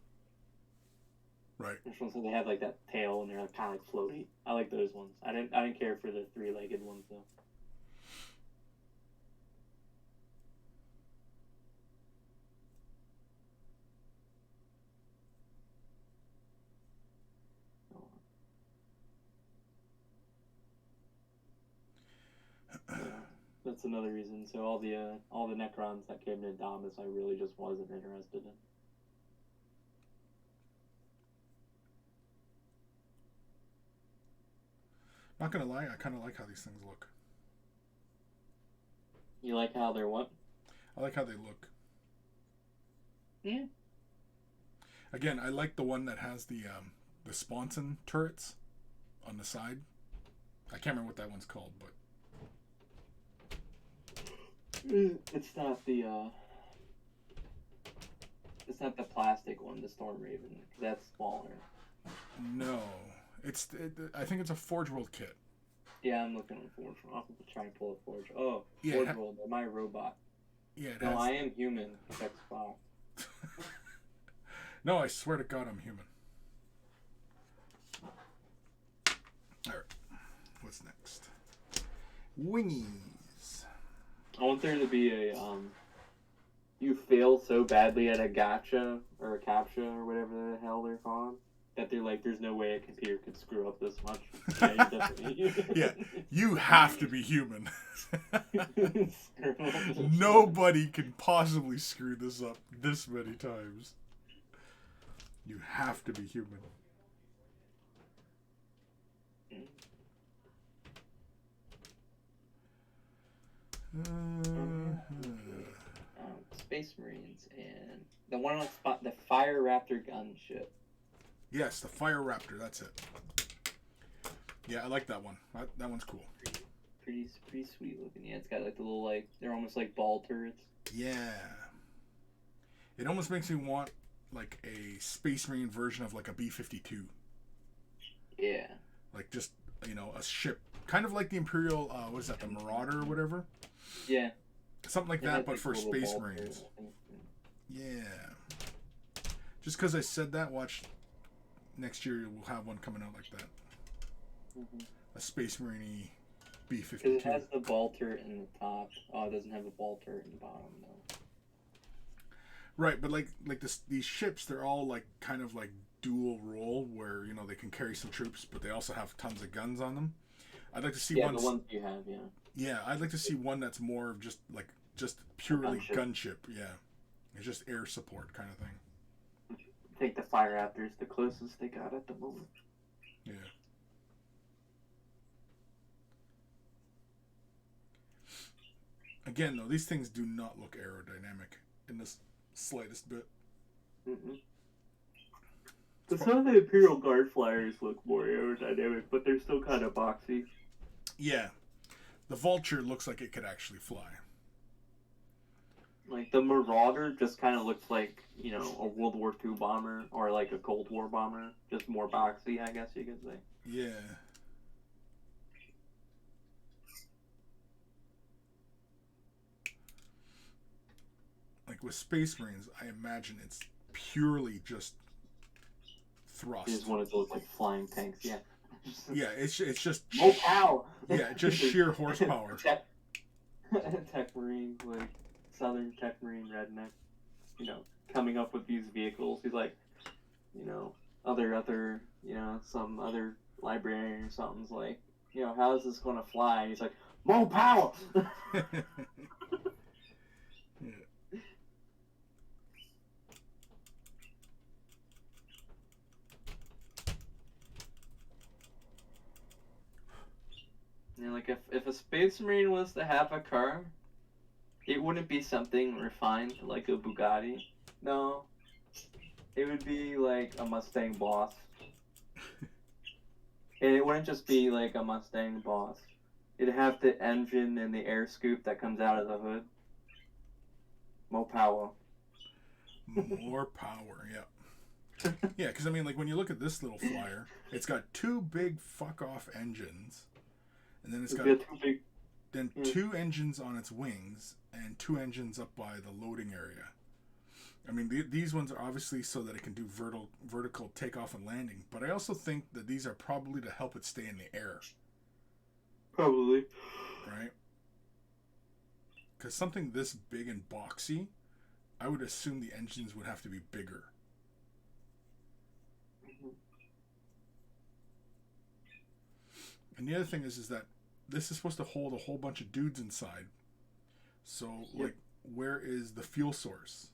Right. Which ones they have like that tail and they're like, kind of like floaty. I like those ones. I didn't care for the 3-legged ones though. That's another reason. So all the Necrons that came to Indominus, I really just wasn't interested in. Not gonna lie, I kind of like how these things look. You like how they're what? I like how they look. Yeah. Again, I like the one that has the sponson turrets on the side. I can't remember what that one's called, but it's not the plastic one, the Storm Raven. That's smaller. No, I think it's a Forge World kit. Yeah, I'm looking on Forge World. I'll try and pull a Forge. Oh, yeah, Forge World. Am I a robot? Yeah, no, I am human. Check spot. No, I swear to God, I'm human. All right, what's next? Wingies. I want there to be a you fail so badly at a gacha or a captcha or whatever the hell they're called that they're like, there's no way a computer could screw up this much. Yeah, you definitely. Yeah, you have to be human. Nobody can possibly screw this up this many times. You have to be human. Space Marines and the one on spot, the Fire Raptor gunship. Yes, the Fire Raptor. That's it. Yeah, I like that one. That one's cool. Pretty sweet looking. Yeah, it's got like the little like they're almost like ball turrets. Yeah. It almost makes me want like a Space Marine version of like a B-52. Yeah. Like just a ship, kind of like the Imperial. What is that? The Marauder or whatever. Yeah. Something like that, but for Space Marines. Yeah. Just because I said that, watch. Next year we'll have one coming out like that. Mm-hmm. A Space Marine B-52. Because it has the ball turret in the top. Oh, it doesn't have a ball turret in the bottom though. Right, but like these ships, they're all like kind of like dual role, where they can carry some troops, but they also have tons of guns on them. I'd like to see one. Yeah, the ones you have, yeah. Yeah, I'd like to see one that's more of just purely gunship. Yeah, it's just air support kind of thing. Take the Fire Raptors, the closest they got at the moment. Yeah. Again, though, these things do not look aerodynamic in the slightest bit. Mm-mm. Some of the Imperial Guard flyers look more aerodynamic, but they're still kind of boxy. Yeah. The Vulture looks like it could actually fly. Like, the Marauder just kind of looks like, a World War II bomber, or like a Cold War bomber. Just more boxy, I guess you could say. Yeah. Like, like with Space Marines, I imagine it's purely just thrust. You just want it to look like flying tanks, yeah. Yeah, it's just oh pow! Yeah, just sheer horsepower. Tech Marine, like Southern Tech Marine redneck, you know, coming up with these vehicles. He's like, you know, other, you know, some other librarian or something's like, you know, how is this going to fly? And he's like, more power! Yeah. You know, like if a Space Marine was to have a car, it wouldn't be something refined like a Bugatti. No, it would be like a Mustang Boss. And it wouldn't just be like a Mustang Boss. It'd have the engine and the air scoop that comes out of the hood. More power. More power, yeah. Yeah, because I mean, like when you look at this little flyer, it's got two big fuck-off engines. And then it's got two engines on its wings and two engines up by the loading area. I mean, these ones are obviously so that it can do vertical takeoff and landing, but I also think that these are probably to help it stay in the air. Probably. Right? Because something this big and boxy, I would assume the engines would have to be bigger. And the other thing is that this is supposed to hold a whole bunch of dudes inside. So, like, where is the fuel source?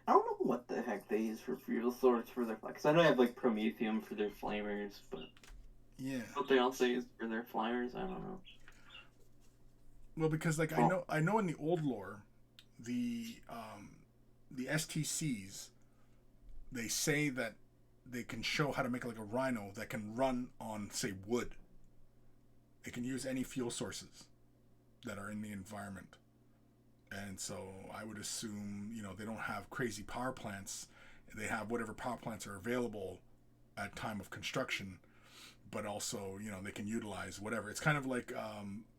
I don't know what the heck they use for fuel source for their... Because I know they have, like, promethium for their flamers, but... Yeah. Something else they use for their flyers, I don't know. Well, because, like, I know in the old lore, the STCs, they say that they can show how to make like a rhino that can run on, say, wood. It can use any fuel sources that are in the environment. And so I would assume, you know, they don't have crazy power plants. They have whatever power plants are available at time of construction, but also, you know, they can utilize whatever. It's kind of like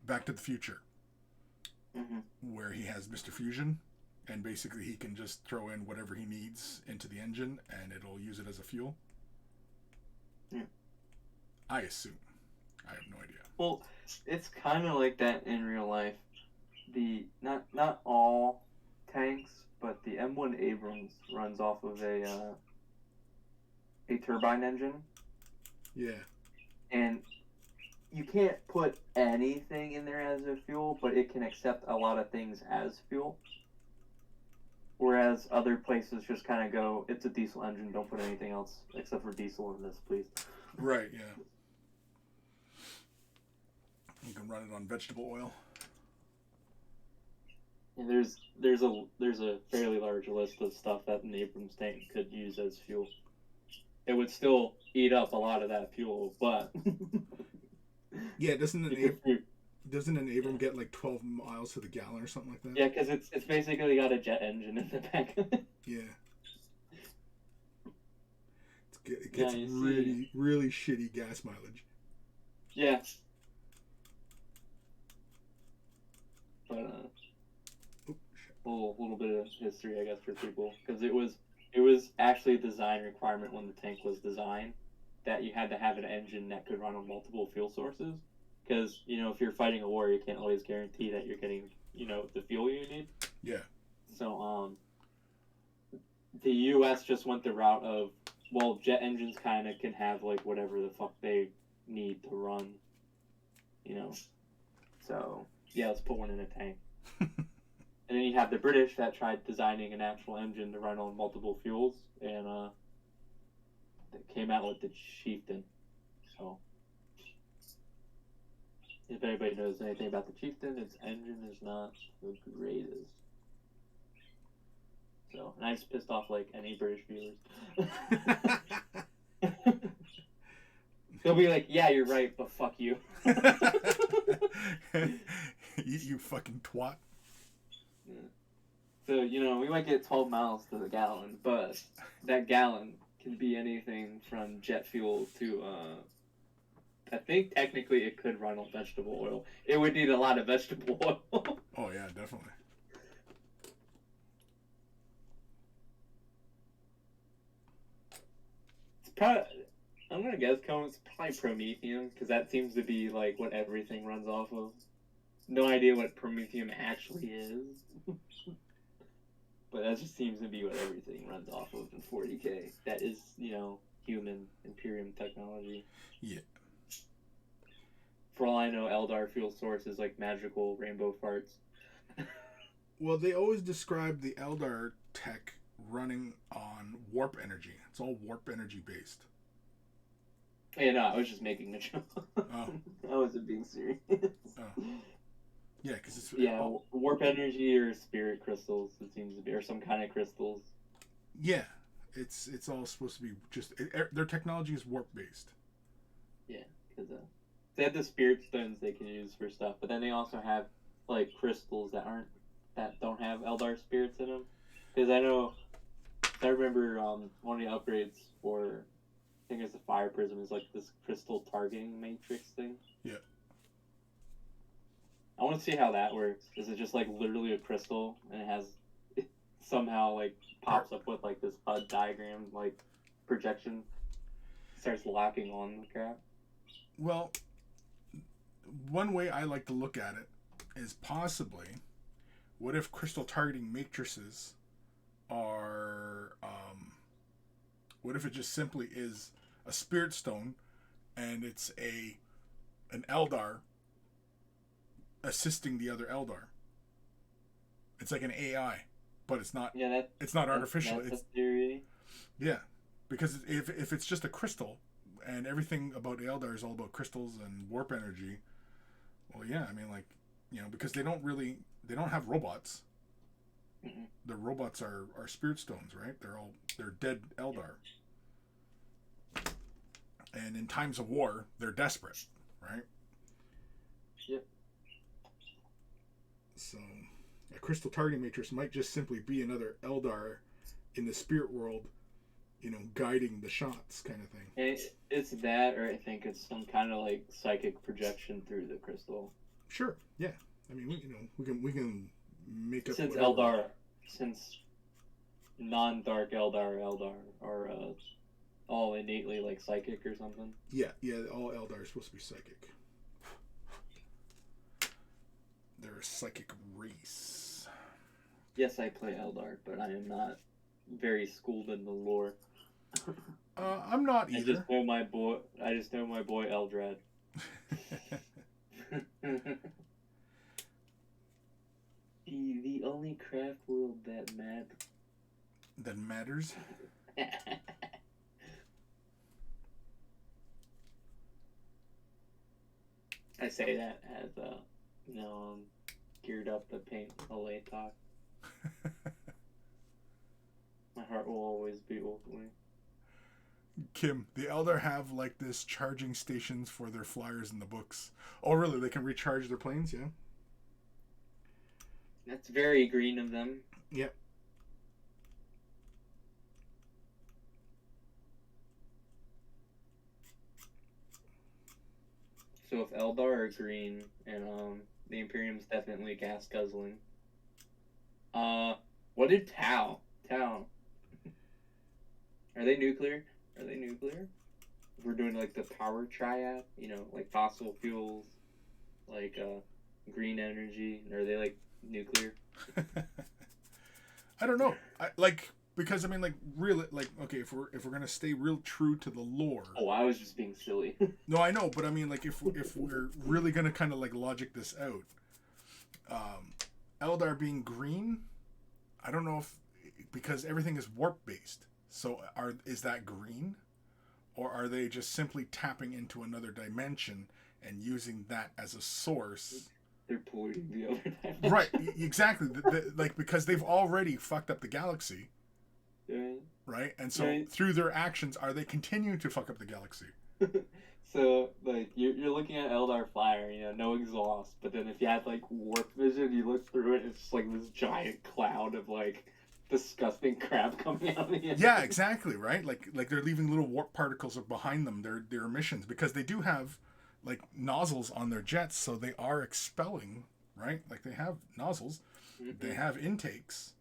Back to the Future, where he has Mr. Fusion, and basically he can just throw in whatever he needs into the engine and it'll use it as a fuel. Yeah. I assume. I have no idea. Well, it's kind of like that in real life. Not all tanks, but the M1 Abrams runs off of a turbine engine. Yeah. And you can't put anything in there as a fuel, but it can accept a lot of things as fuel. Whereas other places just kind of go, it's a diesel engine, don't put anything else except for diesel in this, please. Right, yeah. You can run it on vegetable oil. And there's a fairly large list of stuff that an Abrams tank could use as fuel. It would still eat up a lot of that fuel, but yeah, doesn't an Abram get like 12 miles to the gallon or something like that? Yeah, because it's basically got a jet engine in the back. Yeah. It gets really shitty gas mileage. Yeah. But a little bit of history, I guess, for people, because it was actually a design requirement when the tank was designed that you had to have an engine that could run on multiple fuel sources, because, you know, if you're fighting a war, you can't always guarantee that you're getting, you know, the fuel you need. Yeah. So the U.S. just went the route of, well, jet engines kind of can have like whatever the fuck they need to run, you know. So yeah, let's put one in a tank. And then you have the British that tried designing an actual engine to run on multiple fuels, and they came out with the Chieftain. So, if anybody knows anything about the Chieftain, its engine is not the greatest. So, and I just pissed off like any British viewers. They'll be like, "Yeah, you're right, but fuck you." You fucking twat. Yeah. So, you know, we might get 12 miles to the gallon, but that gallon can be anything from jet fuel to, I think technically it could run on vegetable oil. It would need a lot of vegetable oil. Oh, yeah, definitely. probably. I'm gonna guess it's probably Promethium, because that seems to be like what everything runs off of. No idea what Promethium actually is, but that just seems to be what everything runs off of in 40K. That is, human Imperium technology. Yeah. For all I know, Eldar fuel source is like magical rainbow farts. Well, they always describe the Eldar tech running on warp energy. It's all warp energy based. Yeah, no, I was just making a joke. Oh. I wasn't being serious. Oh. Yeah, because it's... Yeah, warp energy or spirit crystals, it seems to be, or some kind of crystals. Yeah, it's all supposed to be just... their technology is warp based. Yeah, because they have the spirit stones they can use for stuff, but then they also have, like, crystals that don't have Eldar spirits in them. Because I remember one of the upgrades for... I think it's the fire prism is like this crystal targeting matrix thing. Yeah. I want to see how that works. Is it just like literally a crystal and it somehow like pops up with like this HUD diagram like projection, starts locking on the crap? Well, one way I like to look at it is possibly, what if crystal targeting matrices are, what if it just simply is a spirit stone and it's an Eldar assisting the other Eldar? It's like an AI, but it's not. Yeah, it's not artificial. That's a theory. Yeah, because if it's just a crystal, and everything about the Eldar is all about crystals and warp energy, well, yeah, I mean, like, because they don't have robots. Mm-hmm. The robots are spirit stones, right? They're dead Eldar, and in times of war, they're desperate, right? Yep. So, a crystal targeting matrix might just simply be another Eldar in the spirit world, guiding the shots, kind of thing. It's that, or I think it's some kind of like psychic projection through the crystal. Sure. Yeah. I mean, we can make up. Since whatever. Since non-dark Eldar are all innately like psychic or something. Yeah. All Eldar are supposed to be psychic. They're a psychic race. Yes, I play Eldar, but I am not very schooled in the lore. I'm not either. I just know my boy Eldrad. The only craft world that matters. I say that as geared up to paint a late talk. My heart will always be with me. Kim, the Eldar have like this charging stations for their flyers in the books. Oh, really? They can recharge their planes? Yeah. That's very green of them. Yep. So if Eldar are green and the Imperium's definitely gas guzzling. What did Tau? Are they nuclear? If we're doing like the power triad, like fossil fuels, like green energy, are they like nuclear? I don't know. Because I mean, like, really, like, okay, if we're gonna stay real true to the lore. Oh, I was just being silly. No, I know, but I mean, like, if we're really gonna kind of like logic this out, Eldar being green, I don't know if, because everything is warp based. So is that green, or are they just simply tapping into another dimension and using that as a source? They're polluting the other dimension. Right, exactly. Like, because they've already fucked up the galaxy. Yeah. Right? And so through their actions, are they continuing to fuck up the galaxy? So, like, you're looking at Eldar Flyer, no exhaust, but then if you had, like, warp vision, you look through it, it's just, like, this giant cloud of, like, disgusting crap coming out of the end. Yeah, exactly, right? Like they're leaving little warp particles behind them, their emissions, because they do have, like, nozzles on their jets, so they are expelling, right? Like, they have nozzles, they have intakes,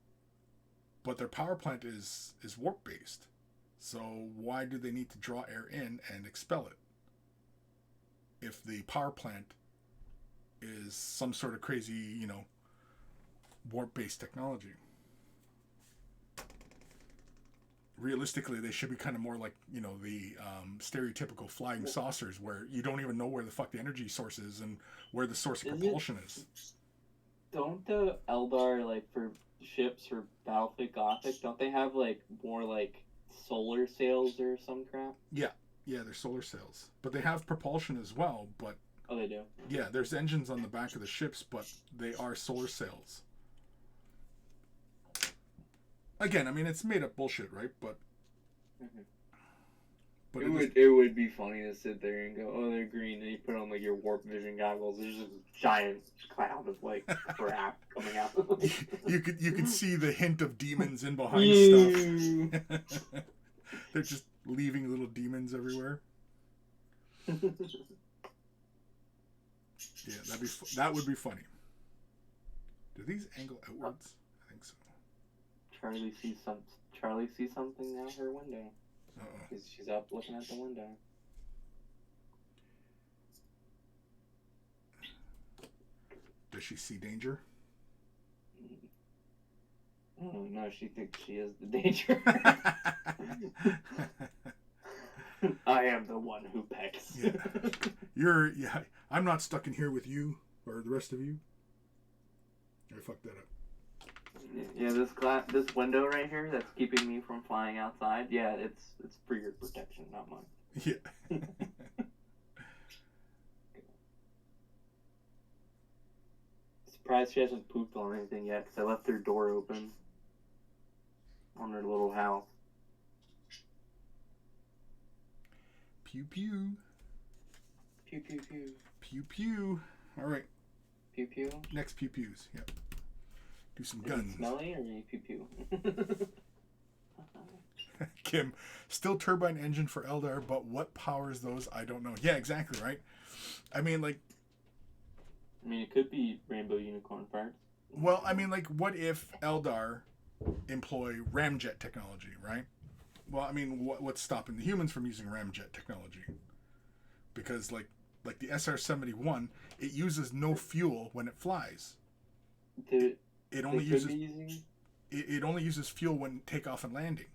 but their power plant is warp based, So why do they need to draw air in and expel it? If the power plant is some sort of crazy, warp-based technology. Realistically, they should be kind of more like, the stereotypical flying saucers where you don't even know where the fuck the energy source is and where the source of propulsion is. Don't the Eldar, like, for ships or Battlefield Gothic, don't they have, like, more, like, solar sails or some crap? Yeah, they're solar sails. But they have propulsion as well, but... Oh, they do? Yeah, there's engines on the back of the ships, but they are solar sails. Again, I mean, it's made up bullshit, right? But... Mm-hmm. But it would be funny to sit there and go, oh, they're green, and you put on, like, your warp vision goggles, there's just a giant cloud of, like, crap coming out. you could see the hint of demons in behind stuff. They're just leaving little demons everywhere. Yeah, that would be funny. Do these angle outwards? I think so. Charlie sees something out her window. Uh-oh. She's up looking at the window. Does she see danger? Oh no, she thinks she is the danger. I am the one who pecks. Yeah. I'm not stuck in here with you or the rest of you. I fucked that up. Yeah, this window right here that's keeping me from flying outside. Yeah, it's for your protection, not mine. Yeah. Surprised she hasn't pooped on anything yet because I left her door open on her little house. Pew pew. Pew pew pew. Pew pew. All right. Pew pew. Next pew pews. Yep. Do some Is guns. it smelly or you pew pew? Kim, still turbine engine for Eldar, but what powers those? I don't know. Yeah, exactly, right? I mean, like... it could be Rainbow Unicorn parts. Well, I mean, like, what if Eldar employ ramjet technology, right? Well, I mean, what's stopping the humans from using ramjet technology? Because, like the SR-71, it uses no fuel when it flies. It only uses fuel when takeoff and landing.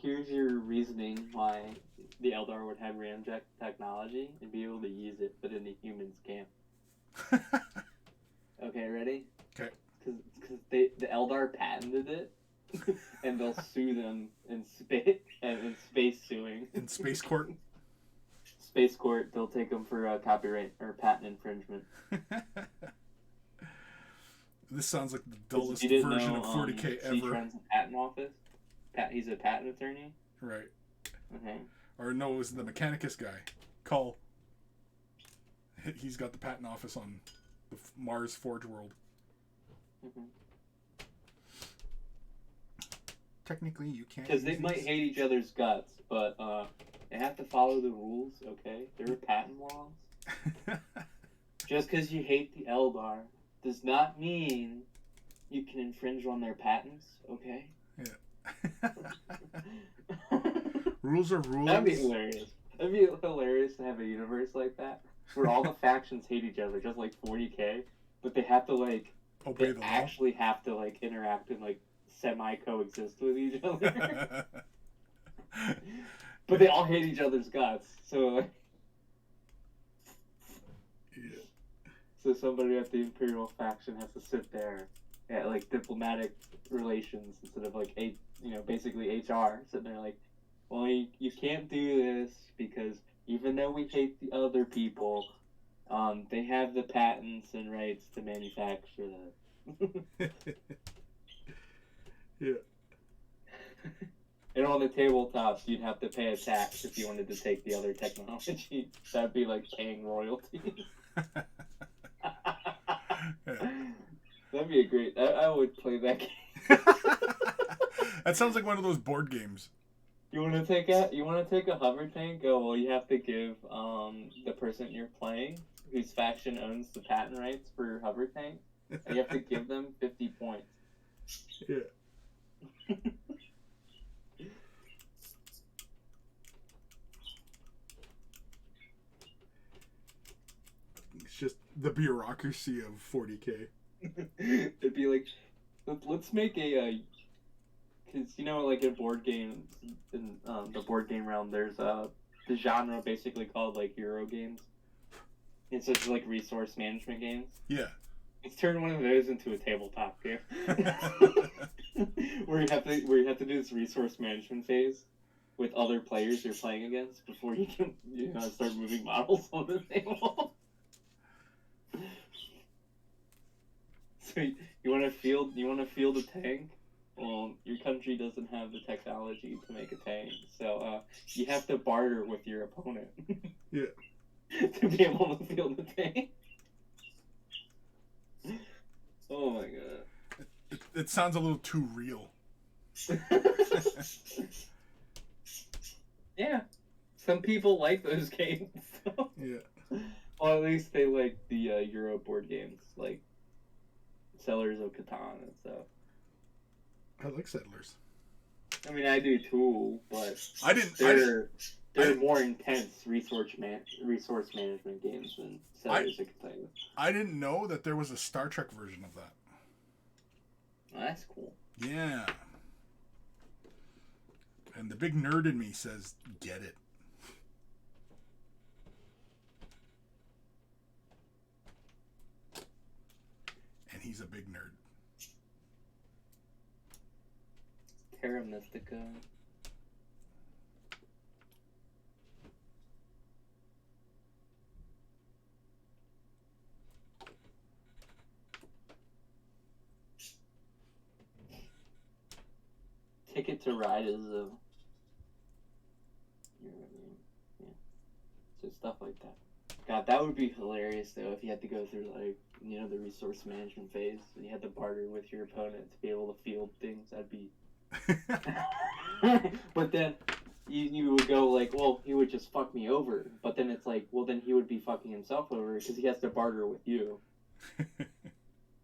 Here's your reasoning why the Eldar would have ramjet technology and be able to use it, but then the humans can't. Okay, ready? Okay. Because the Eldar patented it, and they'll sue them in space suing. In space court. Space court, they'll take them for copyright or patent infringement. This sounds like the dullest version of 40K ever. Runs a patent office. He's a patent attorney. Right. Okay. Or no, it was the Mechanicus guy. Cull. He's got the patent office on the Mars Forge world. Mm-hmm. Technically, you can't. Because they might hate each other's guts, but they have to follow the rules, okay? There are patent laws. Just because you hate the Eldar does not mean you can infringe on their patents, okay? Yeah. Rules are rules. That'd be hilarious. That'd be hilarious to have a universe like that, where all the factions hate each other, just like 40K, but they have to, like, obey the law. Actually have to, like, interact and, like, semi-coexist with each other. But they all hate each other's guts, so, like... Yeah. So somebody at the Imperial faction has to sit there at, like, diplomatic relations instead of, like, basically HR, sitting there like, well, you can't do this because even though we hate the other people, they have the patents and rights to manufacture that. Yeah. And on the tabletops, you'd have to pay a tax if you wanted to take the other technology. That'd be like paying royalties. That'd be a great... I would play that game. That sounds like one of those board games. You want to take a hover tank? Oh, well, you have to give the person you're playing, whose faction owns the patent rights for your hover tank, and you have to give them 50 points. Yeah. just the bureaucracy of 40K. It'd be like, let's make a, because like in board games, in the board game realm, there's the genre basically called like Euro games. It's just like resource management games. Yeah. Let's turn one of those into a tabletop game, where you have to do this resource management phase with other players you're playing against before you can start moving models on the table. So you want to field a tank. Well, your country doesn't have the technology to make a tank, so you have to barter with your opponent. Yeah. To be able to field the tank. Oh my god. It sounds a little too real. Yeah. Some people like those games. So. Yeah. Well, at least they like the Euro board games, like Settlers of Catan and stuff. I like Settlers. I mean, I do too, but they're more intense resource management games than Settlers of Catan. I didn't know that there was a Star Trek version of that. Oh, that's cool. Yeah. And the big nerd in me says, get it. And he's a big nerd. Terra Mystica. Ticket to Ride is yeah. So stuff like that. God, that would be hilarious though if you had to go through like the resource management phase and you had to barter with your opponent to be able to field things. That'd be. But then you would go like, well, he would just fuck me over. But then it's like, well, then he would be fucking himself over because he has to barter with you.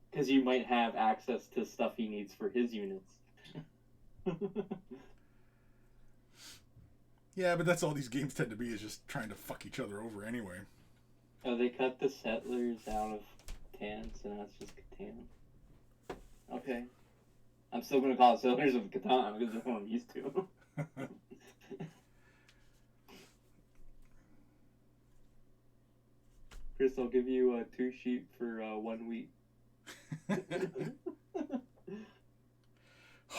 Because you might have access to stuff he needs for his units. Yeah, but that's all these games tend to be, is just trying to fuck each other over anyway. Oh, they cut the Settlers out of Catan, so now it's just Catan. Okay. I'm still going to call it Settlers of Catan because that's what I'm used to. Chris, I'll give you 2 sheep for 1 week.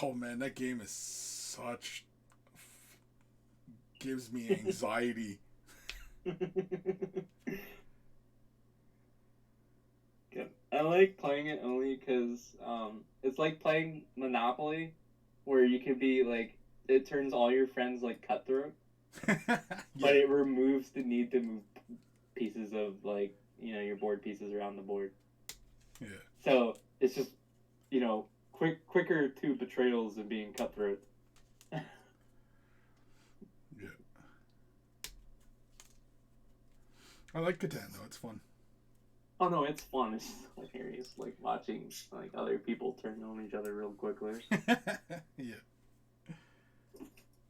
Oh man, that game is such... gives me anxiety. I like playing it only because it's like playing Monopoly, where you can be like, it turns all your friends like cutthroat, Yeah. but it removes the need to move pieces of like your board pieces around the board. Yeah. So it's just quicker to betrayals than being cutthroat. Yeah. I like Catan though; it's fun. Oh no, it's fun. It's hilarious, like watching like other people turn on each other real quickly. Yeah.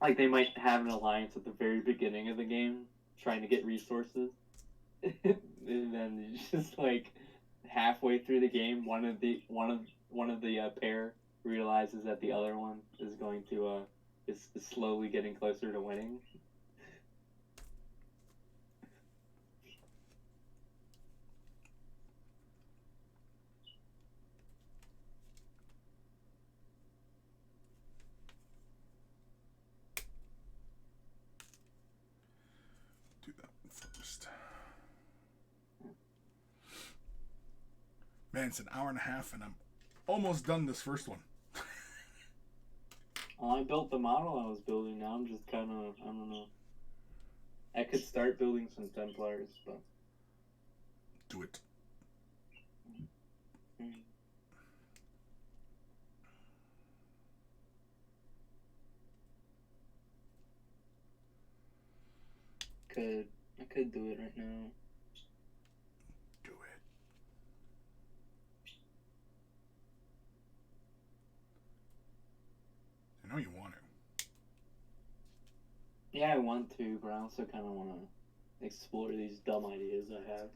Like they might have an alliance at the very beginning of the game, trying to get resources, and then just like halfway through the game, one of the pair realizes that the other one is going to is slowly getting closer to winning. Do that one first. Man, it's an hour and a half, and I'm almost done this first one. Well, I built the model I was building. Now I'm just kind of, I don't know. I could start building some Templars, but... Do it. I could do it right now. Do it. I know you want to. Yeah, I want to, but I also kind of want to explore these dumb ideas I have.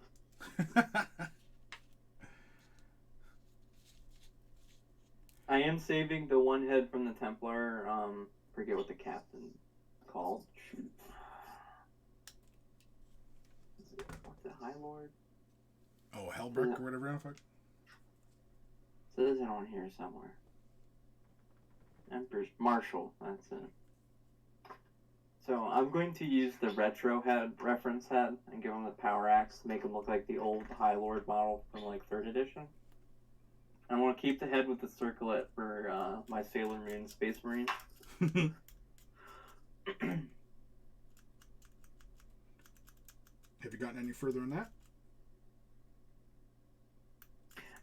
I am saving the one head from the Templar. Forget what the captain's called. Shoot. What's it? High Lord? Oh, Hellbrick or whatever the fuck? So there's it on here somewhere. Emperor's Marshal, that's it. So I'm going to use the retro head, reference head, and give him the power axe to make him look like the old High Lord model from like 3rd edition. I want to keep the head with the circlet for my Sailor Moon Space Marines. Have you gotten any further on that?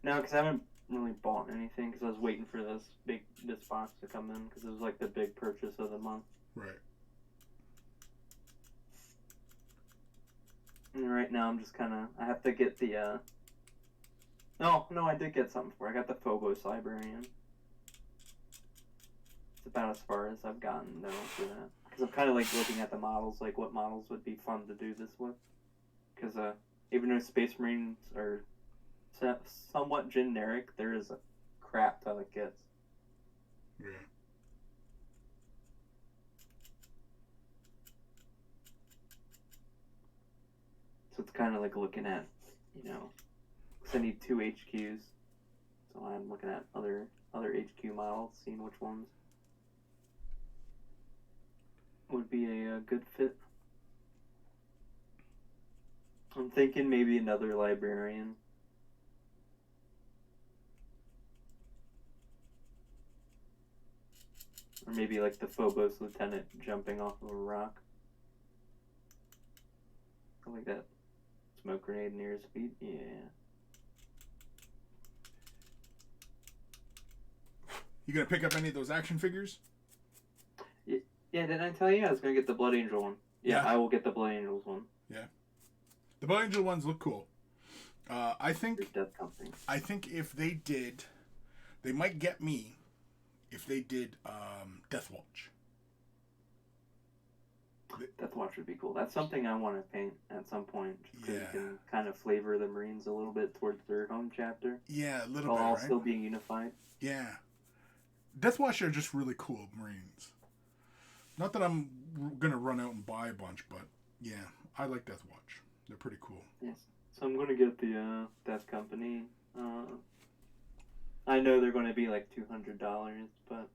No, because I haven't really bought anything because I was waiting for this box to come in because it was like the big purchase of the month. Right. And right now I'm just kind of, I have to get the, no, I did get something for it. I got the Phobos Librarian. It's about as far as I've gotten, though, for that. Because I'm kind of, like, looking at the models, like, what models would be fun to do this with. Because, even though Space Marines are somewhat generic, there is a crap ton of kits. Yeah. So it's kind of like looking at, you know, because I need 2 HQs. So I'm looking at other HQ models, seeing which ones would be a good fit. I'm thinking maybe another librarian. Or maybe like the Phobos Lieutenant jumping off of a rock. I like that. Smoke grenade near his feet, yeah. You gonna pick up any of those action figures? Yeah, didn't I tell you I was gonna get the Blood Angel one? Yeah, I will get the Blood Angels one. Yeah. The Blood Angel ones look cool. I think if they did, they might get me if they did Death Watch. Death Watch would be cool. That's something I want to paint at some point. Because you can kind of flavor the Marines a little bit towards their home chapter. Yeah, a little bit, while all right? still being unified. Yeah. Death Watch are just really cool Marines. Not that I'm going to run out and buy a bunch, but yeah, I like Death Watch. They're pretty cool. Yes. So I'm going to get the Death Company. I know they're going to be like $200, but...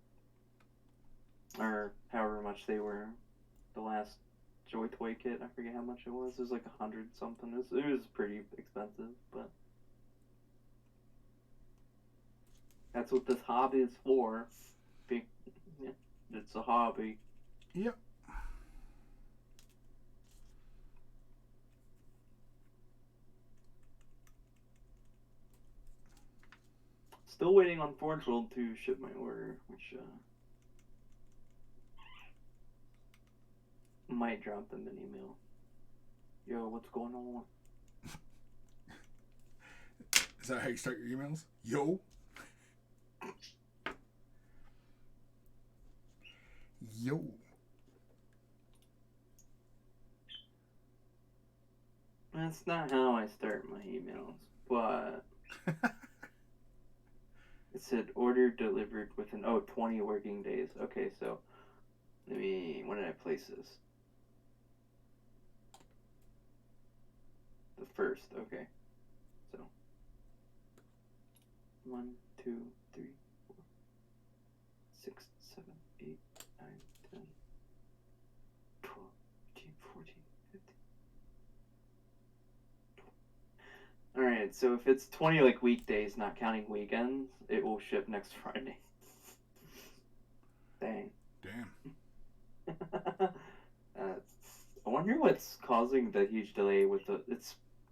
Or however much they were. The last Joy Toy kit, I forget how much it was. It was like 100 something. It was pretty expensive, but... That's what this hobby is for. Yeah, it's a hobby. Yep. Still waiting on Forge World to ship my order, which might drop them an email. Yo, what's going on? Is that how you start your emails? Yo. Yo. That's not how I start my emails, but it said order delivered within 20 working days. Okay, so when did I place this? The 1st, okay. So 1, 2, 3, 4, 6, 7, 8, 9, 10, 12, 13, 14, 15. Alright, so if it's 20 like weekdays, not counting weekends, it will ship next Friday. Dang. Damn. I wonder what's causing the huge delay with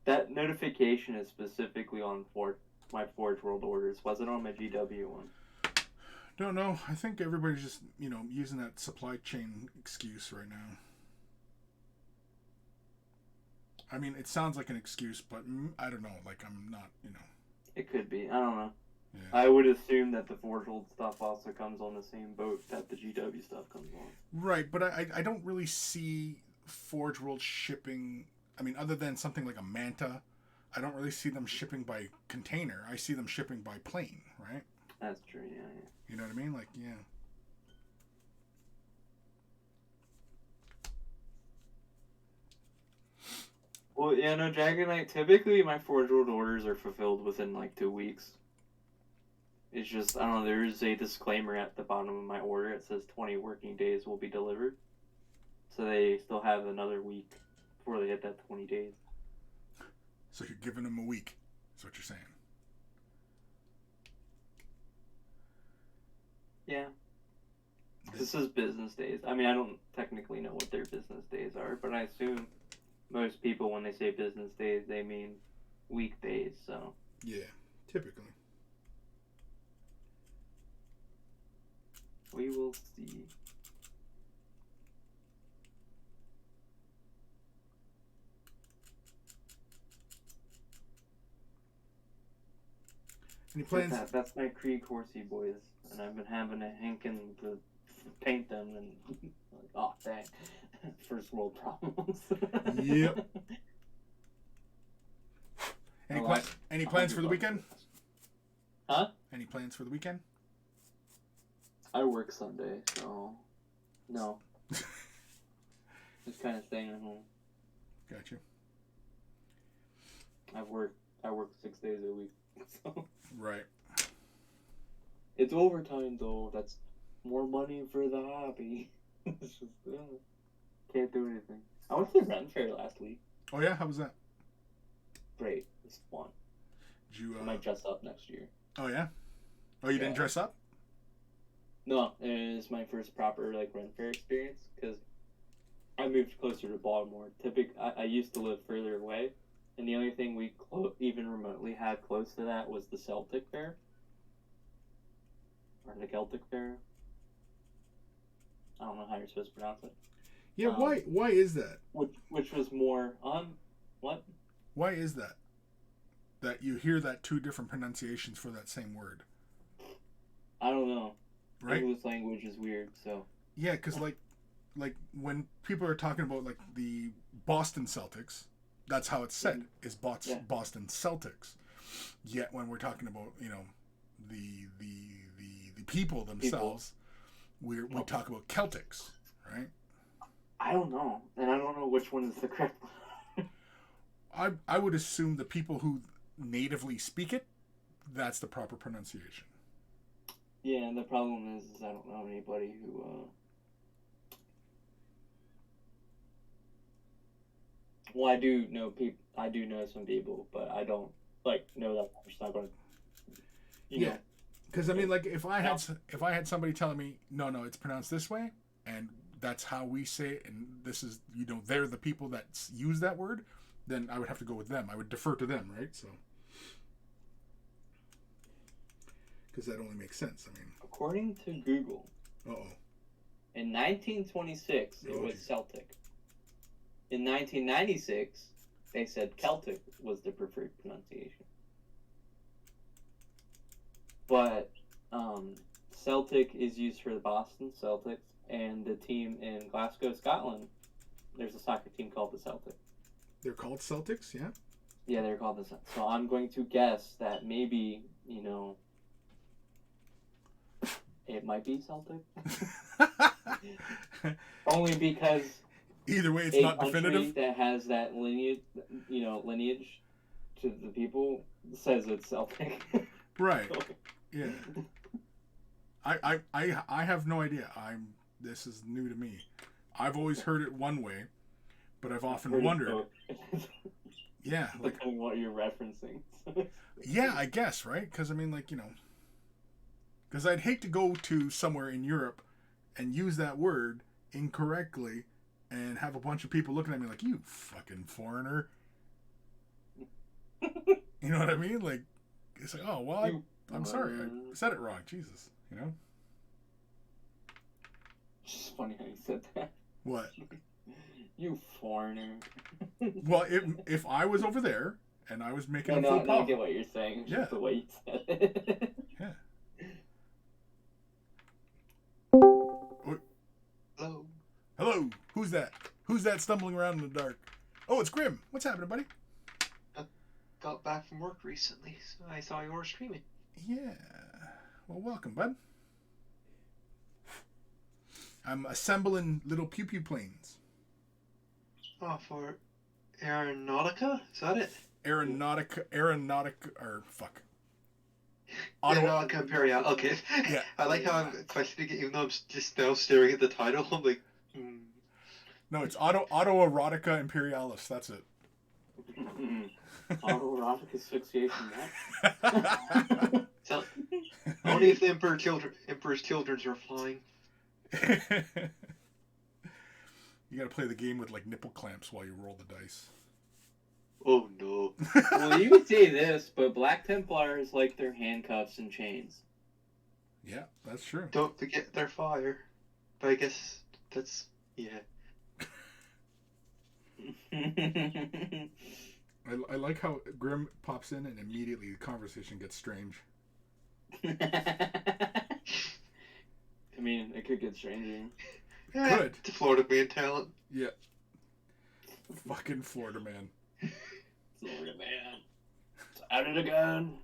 that notification is specifically on my Forge World orders. Was it on my GW one? Don't know. I think everybody's just, using that supply chain excuse right now. I mean, it sounds like an excuse, but I don't know. Like, I'm not, It could be. I don't know. Yeah. I would assume that the Forge World stuff also comes on the same boat that the GW stuff comes on. Right, but I don't really see Forge World shipping. I mean, other than something like a Manta, I don't really see them shipping by container. I see them shipping by plane, right? That's true, yeah. You know what I mean? Like, yeah. Well, yeah, no, Dragon Knight, typically my Forge World orders are fulfilled within like 2 weeks. It's just, I don't know, there's a disclaimer at the bottom of my order. It says 20 working days will be delivered. So they still have another week before they hit that 20 days. So you're giving them a week, is what you're saying. Yeah. This is business days. I mean, I don't technically know what their business days are, but I assume most people, when they say business days, they mean weekdays, so. Yeah, typically. We will see. Any plans? That's my Krieg Horsey boys, and I've been having a hankin' to paint them, and like, oh dang, first world problems. Yep. Any plans for the weekend? Huh? Any plans for the weekend? I work Sunday, so no. Just kind of staying at home. Gotcha. I work 6 days a week, so. Right. It's overtime though. That's more money for the hobby. It's just can't do anything. I went to the Ren Fair last week. Oh yeah, how was that? Great, it's fun. Did you? I might dress up next year. Oh yeah. Oh, you didn't dress up? No, it was my first proper like Ren Fair experience because I moved closer to Baltimore. I used to live further away, and the only thing we even remotely had close to that was the Celtic Fair. Or the Celtic Fair. I don't know how you're supposed to pronounce it. Yeah, why is that? Which was more what? Why is that? That you hear that two different pronunciations for that same word. I don't know. Right? English language is weird, so. Yeah, because like when people are talking about like the Boston Celtics, that's how it's said, is Boston Celtics. Yet when we're talking about, you know, the people themselves, we talk about Celtics, right? I don't know, and I don't know which one is the correct one. I would assume the people who natively speak it, that's the proper pronunciation. Yeah, and the problem is I don't know anybody who. Well, I do know people. I do know some people, but I don't know that much. Not gonna. You know. Because I mean, like if I had somebody telling me no, it's pronounced this way, and that's how we say it, and this is, you know, they're the people that use that word, then I would have to go with them. I would defer to them, right? So. Because that only makes sense. I mean, according to Google, in 1926 it was Celtic. In 1996, they said Celtic was the preferred pronunciation. But Celtic is used for the Boston Celtics, and the team in Glasgow, Scotland, there's a soccer team called the Celtic. They're called Celtics, yeah? Yeah, they're called the Celtics. So I'm going to guess that maybe, you know, it might be Celtic. Only because either way, it's not definitive. That has that lineage to the people says it's Celtic. Right. Yeah. I have no idea. This is new to me. I've always heard it one way, but I've often wondered. Yeah, like what you're referencing. Yeah, I guess, right? Because I mean, like, you know, because I'd hate to go to somewhere in Europe and use that word incorrectly and have a bunch of people looking at me like, you fucking foreigner. You know what I mean? Like, it's like, oh, well, I'm sorry. I said it wrong. Jesus, you know? It's just funny how you said that. What? You foreigner. Well, if I was over there and I was making a faux pas. I get what you're saying. It's just the way you said it. Yeah. Hello. Hello. Who's that? Who's that stumbling around in the dark? Oh, it's Grim. What's happening, buddy? got back from work recently, so I saw you were streaming. Yeah. Well, welcome, bud. I'm assembling little pew-pew planes. Oh, for Aeronautica? Is that it? Aeronautica, Aeronautica Imperial. Okay. Yeah. I like how I'm questioning it, even though I'm just now staring at the title. I'm like, No, it's Aeronautica Imperialis. That's it. Autoerotic asphyxiation. So, only if the Emperor's children are flying. You gotta play the game with like nipple clamps while you roll the dice. Oh no. Well, you would say this, but Black Templars like their handcuffs and chains. Yeah, that's true. Don't forget their fire. But I guess that's, yeah. I like how Grim pops in and immediately the conversation gets strange. I mean, it could get stranger. Could. It's a Florida man talent. Yeah. Fucking Florida man. Florida man. It's at it again.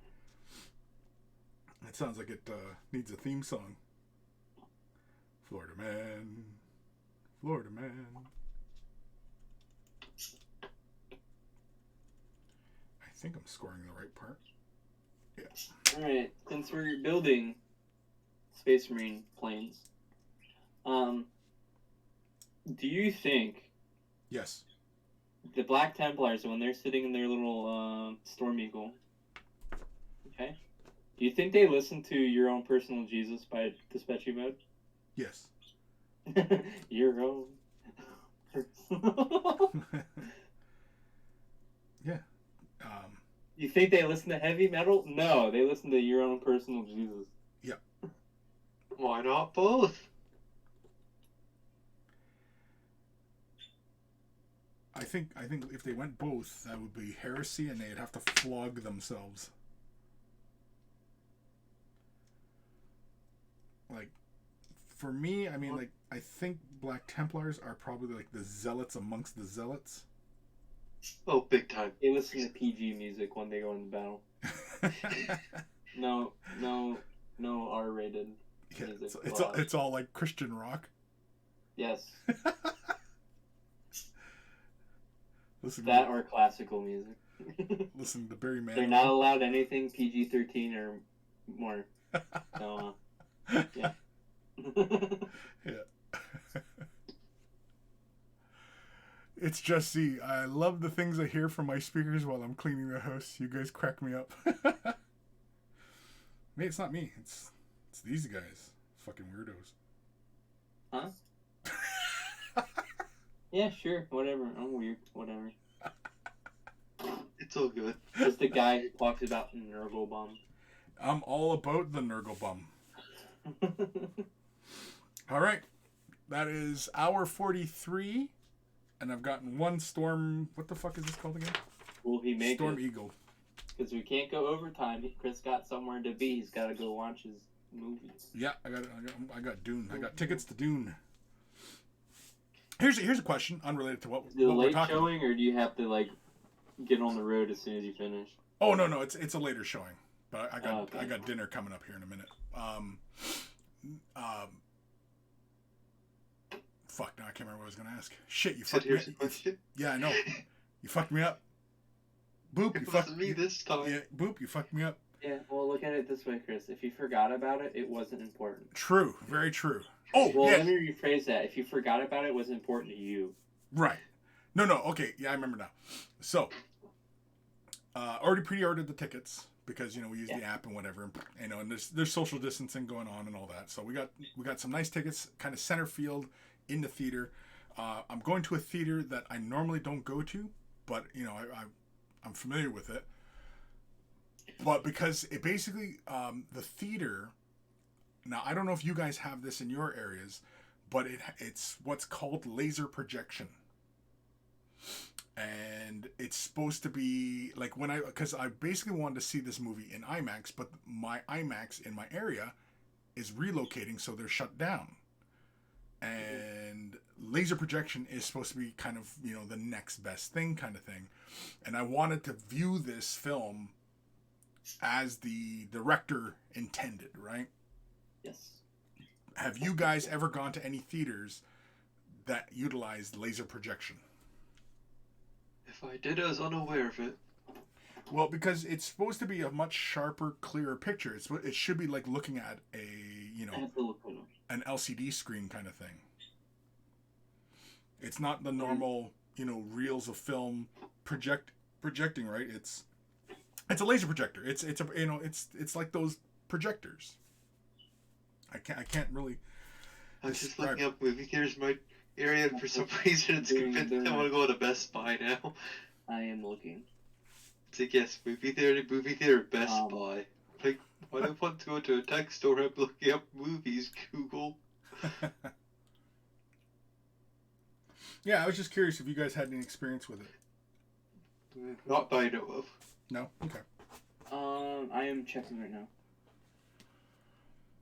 That sounds like it needs a theme song. Florida man. Florida man. I think I'm scoring the right part. Yeah. Alright, since we're building Space Marine planes, do you think Yes. the Black Templars, when they're sitting in their little Storm Eagle, okay, do you think they listen to Your Own Personal Jesus by Dispatchy Mode? Yes. Your own. Yeah. You think they listen to heavy metal? No, they listen to Your Own Personal Jesus. Yeah. Why not both? I think if they went both, that would be heresy, and they'd have to flog themselves. Like, for me, I mean, like, I think Black Templars are probably like the zealots amongst the zealots. Oh, big time. They listen to PG music when they go into battle. No R-rated music. It's all like Christian rock. Yes. Listen That or classical music. Listen to Barry Manilow. They're not allowed anything PG-13 or more. So, yeah. Yeah. It's just I love the things I hear from my speakers while I'm cleaning the house. You guys crack me up. Hey, it's not me. It's these guys. Fucking weirdos. Huh? Yeah, sure. Whatever. I'm weird. Whatever. It's all good. Just the guy who talks about Nurgle Bomb. I'm all about the Nurgle Bum. All right. That is hour 43. And I've gotten one Storm... What the fuck is this called again? Will he make Storm it? Eagle. Because we can't go overtime. Chris got somewhere to be. He's got to go watch his movies. Yeah, I got Dune. I got tickets to Dune. Here's a question unrelated to what Is it a we're late talking showing, or do you have to like get on the road as soon as you finish? Oh no, it's a later showing. But I Okay. got dinner coming up here in a minute. Fuck, now I can't remember what I was gonna ask. Shit, you fucked me Here's the question. Yeah, I know. You fucked me up. Boop, you It fucked wasn't me this time. Yeah, Boop, you fucked me up. Yeah, well, look at it this way, Chris. If you forgot about it, it wasn't important. True, very true. Oh, Well, yeah. let me rephrase that. If you forgot about it, it was important to you. Right. No, okay, yeah, I remember now. So, already pre-ordered the tickets because we use the app and whatever, and there's social distancing going on and all that. So we got some nice tickets, kind of center field in the theater. I'm going to a theater that I normally don't go to, but I'm familiar with it. But because it basically the theater. Now I don't know if you guys have this in your areas, but it's what's called laser projection. And it's supposed to be like because I basically wanted to see this movie in IMAX, but my IMAX in my area is relocating, so they're shut down. and laser projection is supposed to be kind of, you know, the next best thing kind of thing. And I wanted to view this film as the director intended, right? Yes. Have you guys ever gone to any theaters that utilized laser projection? If I did, I was unaware of it. Well, because it's supposed to be a much sharper, clearer picture. It should be like looking at a, you I know, have to look at them. an LCD screen kind of thing. It's not the normal, you know, reels of film projecting, right? It's a laser projector. It's a, you know, it's like those projectors. I can't really. I was just looking up movie theaters in my area, and for some reason it's convinced I want to go to Best Buy now. I am looking. It's like, yes, movie theater, Best Buy. Like, why do I want to go to a tech store? I'm looking up movies, Google. Yeah, I was just curious if you guys had any experience with it. Not that I know of. No? Okay. I am checking right now.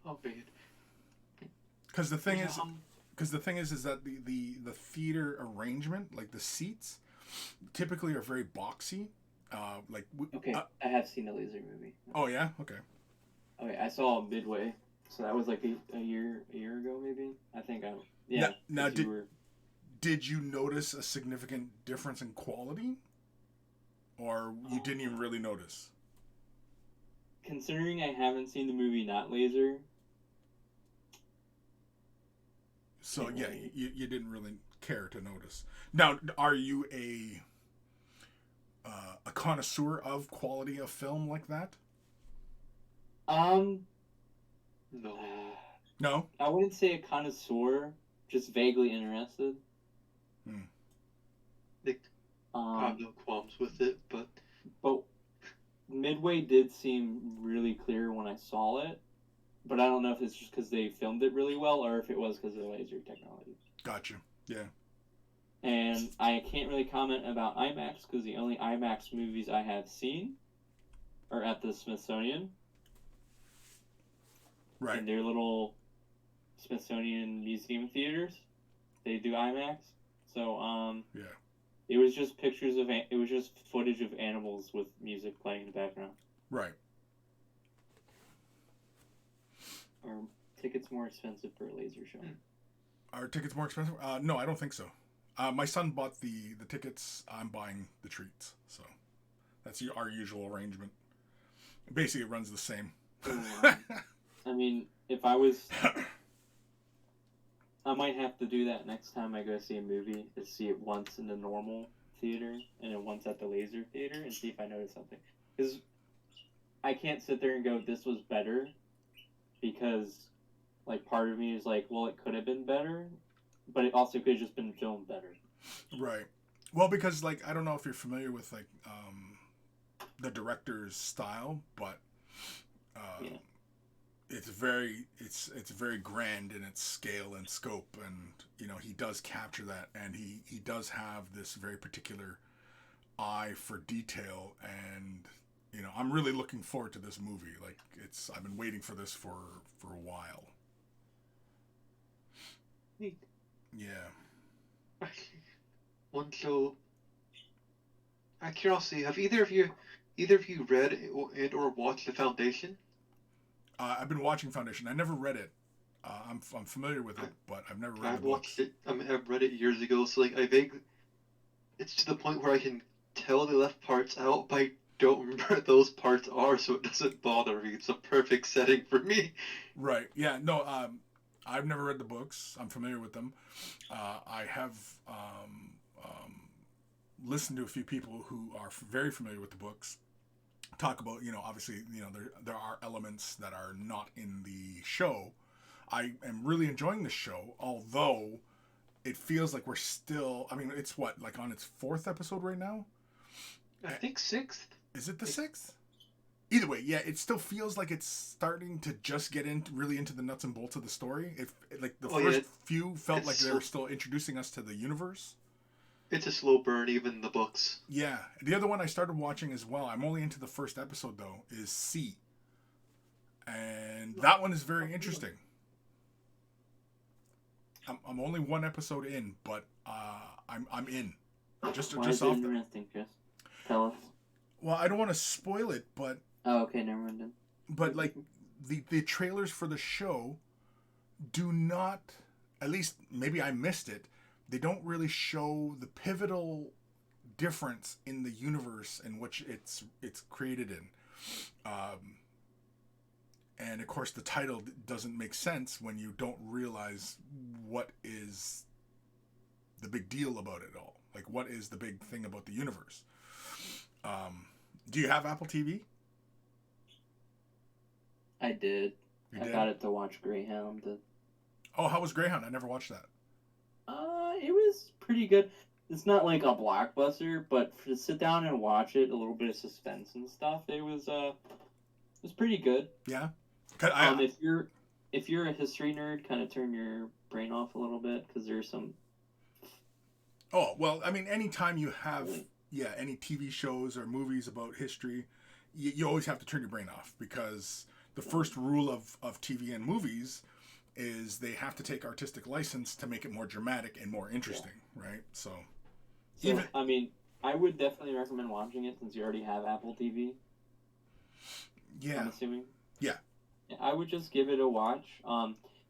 Oh, man. Because the thing is that the theater arrangement, like the seats, typically are very boxy. Okay, I have seen a laser movie. Oh yeah, okay. Okay, I saw Midway, so that was like a year ago maybe. I think yeah. Now did you notice a significant difference in quality, or you didn't even really notice? Considering I haven't seen the movie not laser. So yeah, you didn't really care to notice. Now, are you a connoisseur of quality of film like that? No. No? I wouldn't say a connoisseur, just vaguely interested. I have no qualms with it, but Midway did seem really clear when I saw it, but I don't know if it's just because they filmed it really well or if it was because of the laser technology. Gotcha. Yeah. And I can't really comment about IMAX because the only IMAX movies I have seen are at the Smithsonian. Right. In their little Smithsonian museum theaters. They do IMAX. So, yeah. It was just footage of animals with music playing in the background. Right. Are tickets more expensive for a laser show? Are tickets more expensive? No, I don't think so. My son bought the tickets. I'm buying the treats. So that's our usual arrangement. Basically, it runs the same. I mean, if I was... I might have to do that next time I go see a movie, to see it once in the normal theater and then once at the laser theater and see if I notice something. Because I can't sit there and go, this was better, because like part of me is like, well, it could have been better, but it also could have just been filmed better. Right. Well, because like I don't know if you're familiar with like the director's style, but Yeah. it's very grand in its scale and scope, and you know he does capture that, and he does have this very particular eye for detail, and you know I'm really looking forward to this movie. Like I've been waiting for this for a while. Neat. Yeah. One so, out of curiosity, have either of you read and or watched The Foundation? I've been watching Foundation. I never read it. I'm familiar with it, but I've never read I've the watched books. it. I've read it years ago, so like it's to the point where I can tell they left parts out, but I don't remember what those parts are, so it doesn't bother me. It's a perfect setting for me. Right. Yeah. No. I've never read the books. I'm familiar with them. I have listened to a few people who are very familiar with the books talk about, you know, obviously, you know, there are elements that are not in the show. I am really enjoying the show, although it feels like we're still, I mean, it's what, like on its 4th episode right now? I think 6th. Is it the 6th? Either way, yeah, it still feels like it's starting to just get really into the nuts and bolts of the story. Like the first few felt like they were still introducing us to the universe. It's a slow burn, even in the books. Yeah. The other one I started watching as well, I'm only into the first episode though, is C. And that one is very interesting. I'm only one episode in, but I'm in. Just Why just is it off. interesting, Chris? Tell us. Well, I don't want to spoil it, but Oh, okay, never mind then. like the trailers for the show do not, at least maybe I missed it, they don't really show the pivotal difference in the universe in which it's created in. And of course the title doesn't make sense when you don't realize what is the big deal about it all. Like, what is the big thing about the universe? Do you have Apple TV? I did. You I did? got it to watch Greyhound. Oh, how was Greyhound? I never watched that. It was pretty good. It's not like a blockbuster, but to sit down and watch it, a little bit of suspense and stuff, it was pretty good. Yeah. If you're a history nerd, kind of turn your brain off a little bit because there's some. Oh, well, I mean, anytime you have any TV shows or movies about history, you always have to turn your brain off, because the first rule of TV and movies is they have to take artistic license to make it more dramatic and more interesting, right? So I mean, I would definitely recommend watching it since you already have Apple TV. Yeah. I'm assuming. Yeah. I would just give it a watch.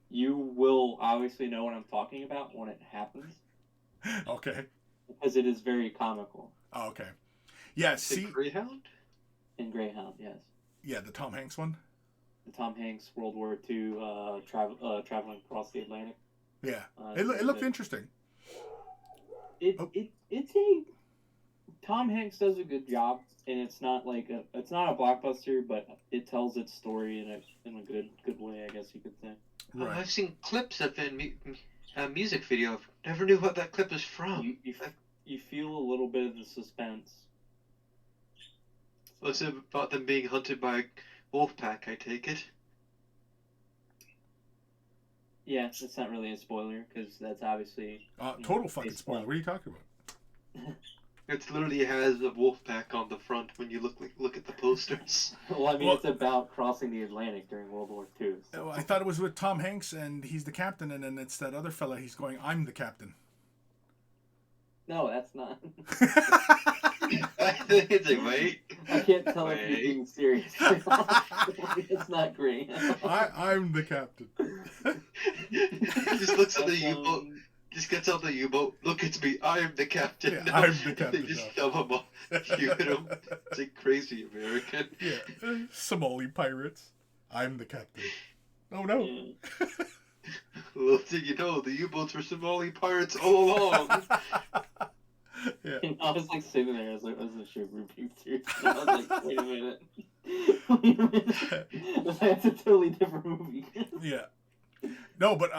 You will obviously know what I'm talking about when it happens. Okay. Because it is very comical. Oh, okay. Yeah, The see... Greyhound? In Greyhound, yes. Yeah, the Tom Hanks one? The Tom Hanks World War II traveling across the Atlantic. Yeah. It looked interesting. It's a... Tom Hanks does a good job, and it's not it's not a blockbuster, but it tells its story in a good way, I guess you could say. Right. I've seen clips of it in a music video. I never knew what that clip is from. You feel a little bit of the suspense. What's it about them being hunted by a wolf pack, I take it? Yeah, it's not really a spoiler, because that's obviously... Total fucking spoiler. What are you talking about? It literally has a wolf pack on the front when you look at the posters. Well, I mean, it's about crossing the Atlantic during World War II. So. I thought it was with Tom Hanks, and he's the captain, and then it's that other fella, he's going, I'm the captain. No, that's not. It's like, wait. I can't tell if you're being serious. It's not great. I'm the captain. He just looks at the U-boat. Just gets out the U-boat. Look at me. I am the captain. Yeah, I'm the captain. They just shove him off. Shoot him. It's like crazy American. Yeah. Somali pirates. I'm the captain. Oh no. Yeah. Little did you know, the U-boats were Somali pirates all along. Yeah. And I was like sitting there, I was a shiver picture. I was like, wait a minute. Wait a minute. That's a totally different movie. Yeah. No, but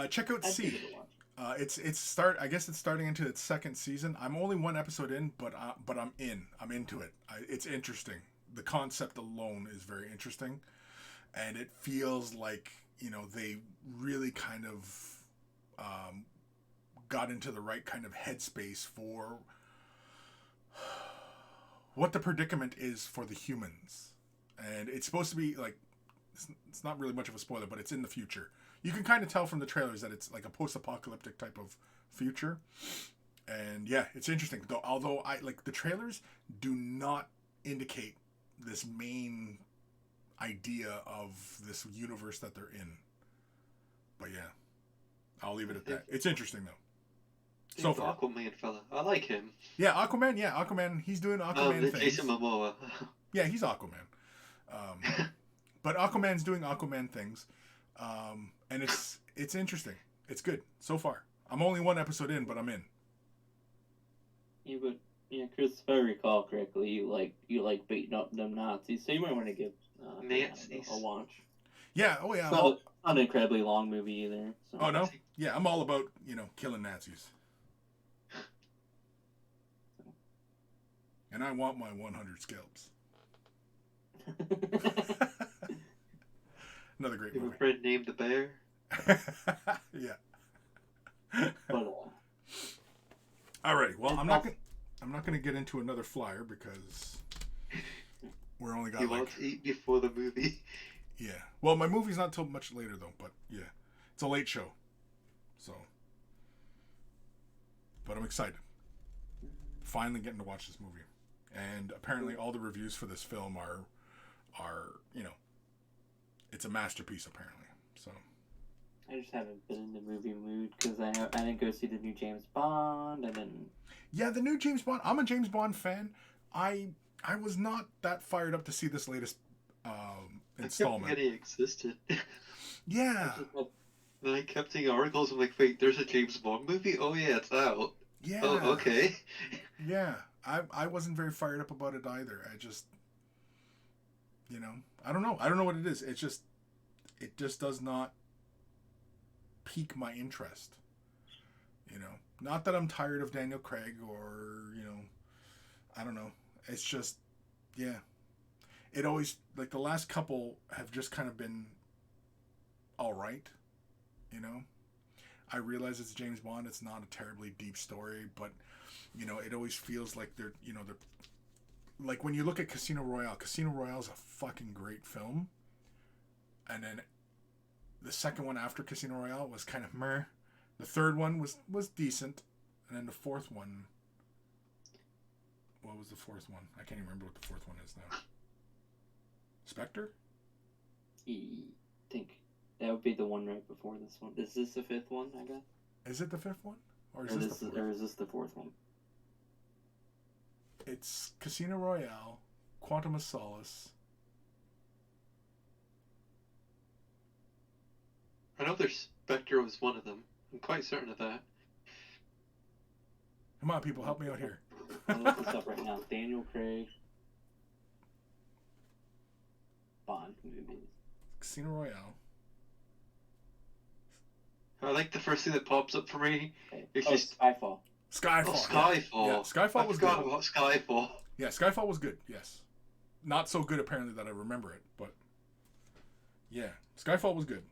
check out I'd C. give it a watch. I guess it's starting into its second season. I'm only one episode in, but I'm in. I'm into it. It's interesting. The concept alone is very interesting, and it feels like, they really kind of got into the right kind of headspace for what the predicament is for the humans. And it's supposed to be like, it's not really much of a spoiler, but it's in the future. You can kind of tell from the trailers that it's like a post-apocalyptic type of future. And yeah, it's interesting. Although the trailers do not indicate this main idea of this universe that they're in. But yeah, I'll leave it at that. It's interesting though. So far. Aquaman fella. I like him. Yeah, Aquaman. He's doing Aquaman things. Jason Momoa. Yeah, he's Aquaman. But Aquaman's doing Aquaman things. And it's interesting. It's good so far. I'm only one episode in, but I'm in. Chris, if I recall correctly, you like beating up them Nazis, so you might want to give Nazis. a watch. Yeah. Oh yeah. It's not an incredibly long movie either. So. Oh no. Yeah, I'm all about killing Nazis. And I want my 100 scalps. Another great You have movie. a friend named the Bear? Yeah. But, Alrighty. Well, I'm not gonna get into another flyer because we're only got He wants to eat before the movie. Yeah. Well, my movie's not till much later though, but yeah, it's a late show, So, but I'm excited. Finally getting to watch this movie. And apparently all the reviews for this film are it's a masterpiece apparently. So I just haven't been in the movie mood because I didn't go see the new James Bond, and then the new James Bond. I'm a James Bond fan. I was not that fired up to see this latest installment. I kept forgetting it existed. Yeah. Then I kept seeing articles. I'm like, wait, there's a James Bond movie? Oh yeah, it's out. Yeah. Oh, okay. Yeah. I wasn't very fired up about it either. I just, I don't know. I don't know what it is. It just does not pique my interest. Not that I'm tired of Daniel Craig or, I don't know. It's just, yeah. It always, like, the last couple have just kind of been all right, I realize it's James Bond. It's not a terribly deep story, but, it always feels like they're like when you look at Casino Royale is a fucking great film. And then the second one after Casino Royale was kind of meh. The third one was decent. And then the fourth one, what was the fourth one? I can't even remember what the fourth one is now. Spectre? I think that would be the one right before this one. Is this the fifth one, I guess? Is it the fifth one? Or is Or this the fourth? or is this the fourth one? It's Casino Royale, Quantum of Solace. I know there's Spectre was one of them. I'm quite certain of that. Come on, people, help me out here. I'll look this up right now. Daniel Craig Bond movies. Casino Royale. I like the first thing that pops up for me. Okay. It's Oh, just Skyfall. Skyfall. oh, Skyfall. Yeah, Skyfall I was forgot good. about Skyfall. Yeah, Skyfall was good, yes. Not so good, apparently, that I remember it, but... Yeah, Skyfall was good.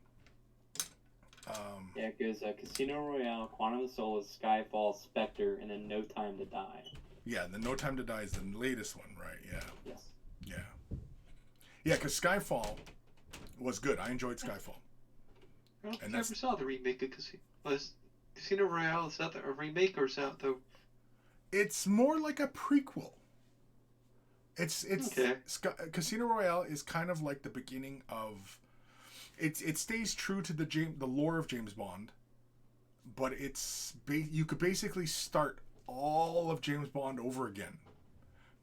Yeah, it goes Casino Royale, Quantum of Solace, Skyfall, Spectre, and then No Time to Die. Yeah, the No Time to Die is the latest one, right? Yeah. Yes. Yeah. Yeah, because Skyfall was good. I enjoyed Skyfall. I don't think And I that's- ever saw the remake of Casino Royale. Is that a remake or is that the... It's more like a prequel. It's Okay. Casino Royale is kind of like the beginning of... It stays true to the lore of James Bond, but you could basically start all of James Bond over again,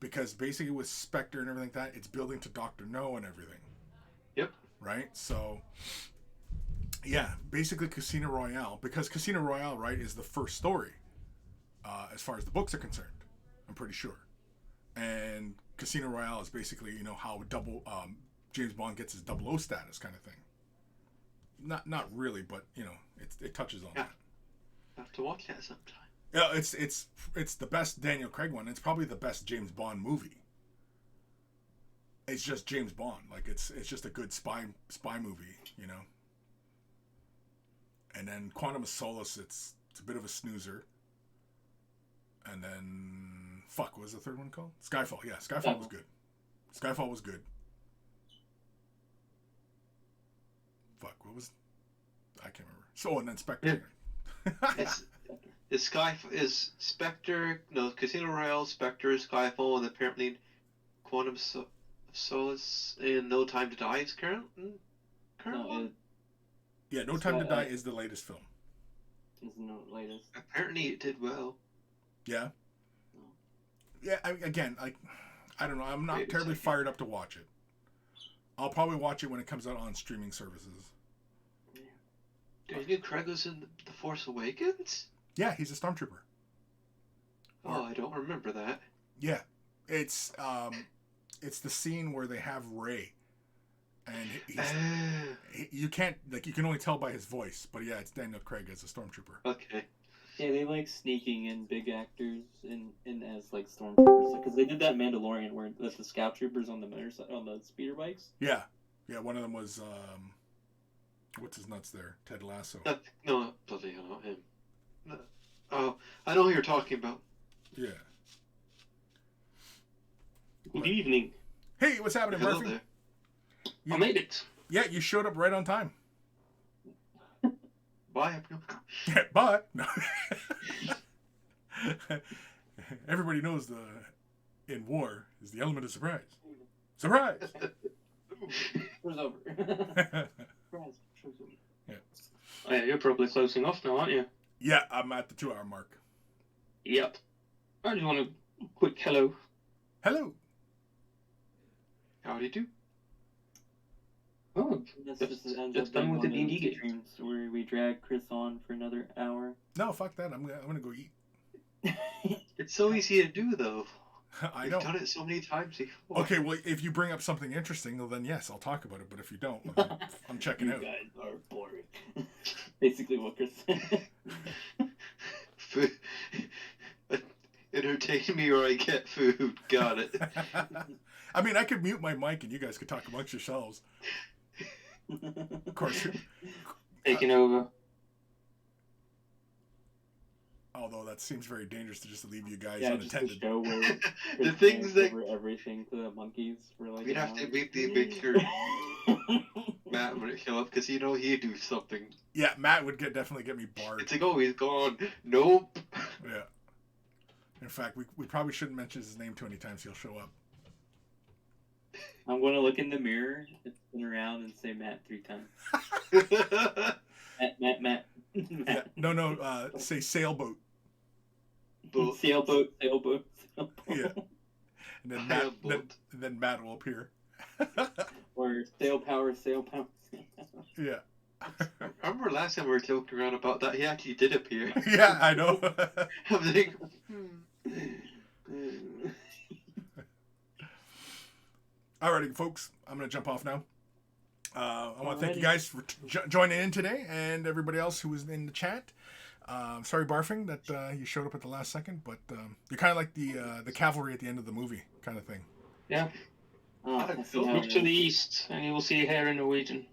because basically with Spectre and everything like that, it's building to Dr. No and everything. Yep. Right? So, yeah, basically Casino Royale, because Casino Royale, right, is the first story, as far as the books are concerned, I'm pretty sure. And Casino Royale is basically, how James Bond gets his 00 status kind of thing. Not really, but it touches on that. I have to watch that sometime. Yeah, it's the best Daniel Craig one. It's probably the best James Bond movie. It's just James Bond. Like it's just a good spy movie, And then Quantum of Solace, it's a bit of a snoozer. And then what was the third one called? Skyfall. Yeah, Skyfall was good. Skyfall was good. What was... I can't remember. So, and then Spectre. Is Spectre... No, Casino Royale, Spectre, Skyfall, and apparently Quantum Solace and No Time to Die is current one? Yeah, No Time to Die is the latest film. Is the latest. Apparently it did well. Yeah? Yeah, I don't know. I'm not terribly fired up to watch it. I'll probably watch it when it comes out on streaming services. Daniel Craig was in The Force Awakens? Yeah, he's a stormtrooper. Oh, I don't remember that. Yeah, it's the scene where they have Rey, and you can't you can only tell by his voice, but yeah, it's Daniel Craig as a stormtrooper. Okay. Yeah, they like sneaking in big actors in as like stormtroopers, because they did that Mandalorian where with the scout troopers on the speeder bikes. Yeah, one of them was what's his nuts there? Ted Lasso. No, bloody hell, not him. No. Oh, I know who you're talking about. Yeah. Good evening. Hey, what's happening, Hello Murphy? there. I made it. Yeah, you showed up right on time. Bye. But no. Everybody knows in war is the element of surprise. Surprise! Show's over. Surprise, show's over. Oh, yeah, you're probably closing off now, aren't you? Yeah, I'm at the 2-hour mark. Yep. I just want a quick hello. Hello. Howdy do. Oh, This Just- just ends just up done being with the one of D&D those game. streams where we drag Chris on for another hour. No, fuck that. I'm gonna go eat. It's so easy to do, though. I We've know. done it so many times before. Okay, well, if you bring up something interesting, well, then yes, I'll talk about it. But if you don't, well, then I'm checking You out. guys are boring. Basically what Chris said. Entertain me or I get food. Got it. I mean, I could mute my mic and you guys could talk amongst yourselves. Of course. taking over. Although that seems very dangerous to just leave you guys Yeah, just a unattended. show where The Chris things hands that over everything to the monkeys for like we'd an have to hour. make sure Matt would show up because he'd do something. Yeah, Matt would definitely get me barred. It's like, oh, he's gone. Nope. Yeah. In fact, we probably shouldn't mention his name too many times. He'll show up. I'm gonna look in the mirror, spin around, and say Matt 3 times. Matt. Yeah. No. Say sailboat. Sailboat. Yeah. And then Matt will appear. Or sail power. Yeah. Remember last time we were joking around about that? He actually did appear. Yeah, I know. I was like, Alrighty, folks. I'm going to jump off now. I want to thank you Alrighty. guys for joining in today and everybody else who was in the chat. Sorry, Barfing, that you showed up at the last second, but you're kind of like the cavalry at the end of the movie kind of thing. Yeah. Oh, I see how Look it to the is. east, and you will see hair in Norwegian.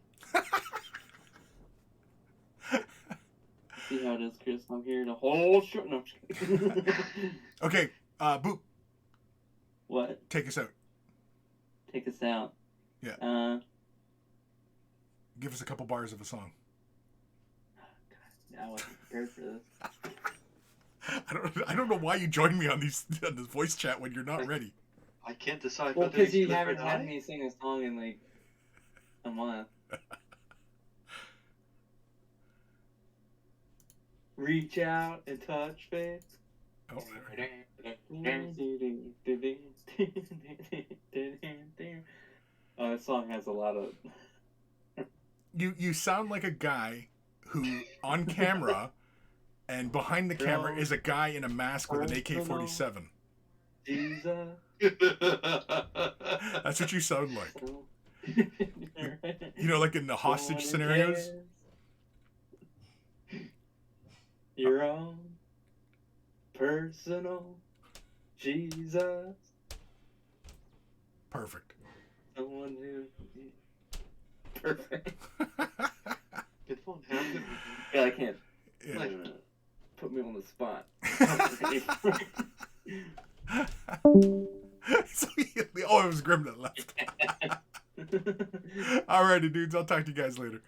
See how it is, Chris. I'm here to hold short. No, I'm just kidding. Okay, Boop, What? take us out. Take us out. Yeah. Give us a couple bars of a song. I wasn't prepared for this. I don't know why you joined me on this voice chat when you're not ready. I can't decide Well, whether because to you live or haven't had die. me sing a song in like a month. Reach out and touch faith. Oh, Oh, this song has a lot of. you sound like a guy who on camera and behind the camera is a guy in a mask with an AK-47. Jesus. That's what you sound like. You know, like in the hostage scenarios. Your own personal Jesus. Perfect. Someone who. Perfect. Good fun. Have good. Yeah, I can't. Yeah. Put me on the spot. So it was Grim that left. Alrighty, dudes. I'll talk to you guys later.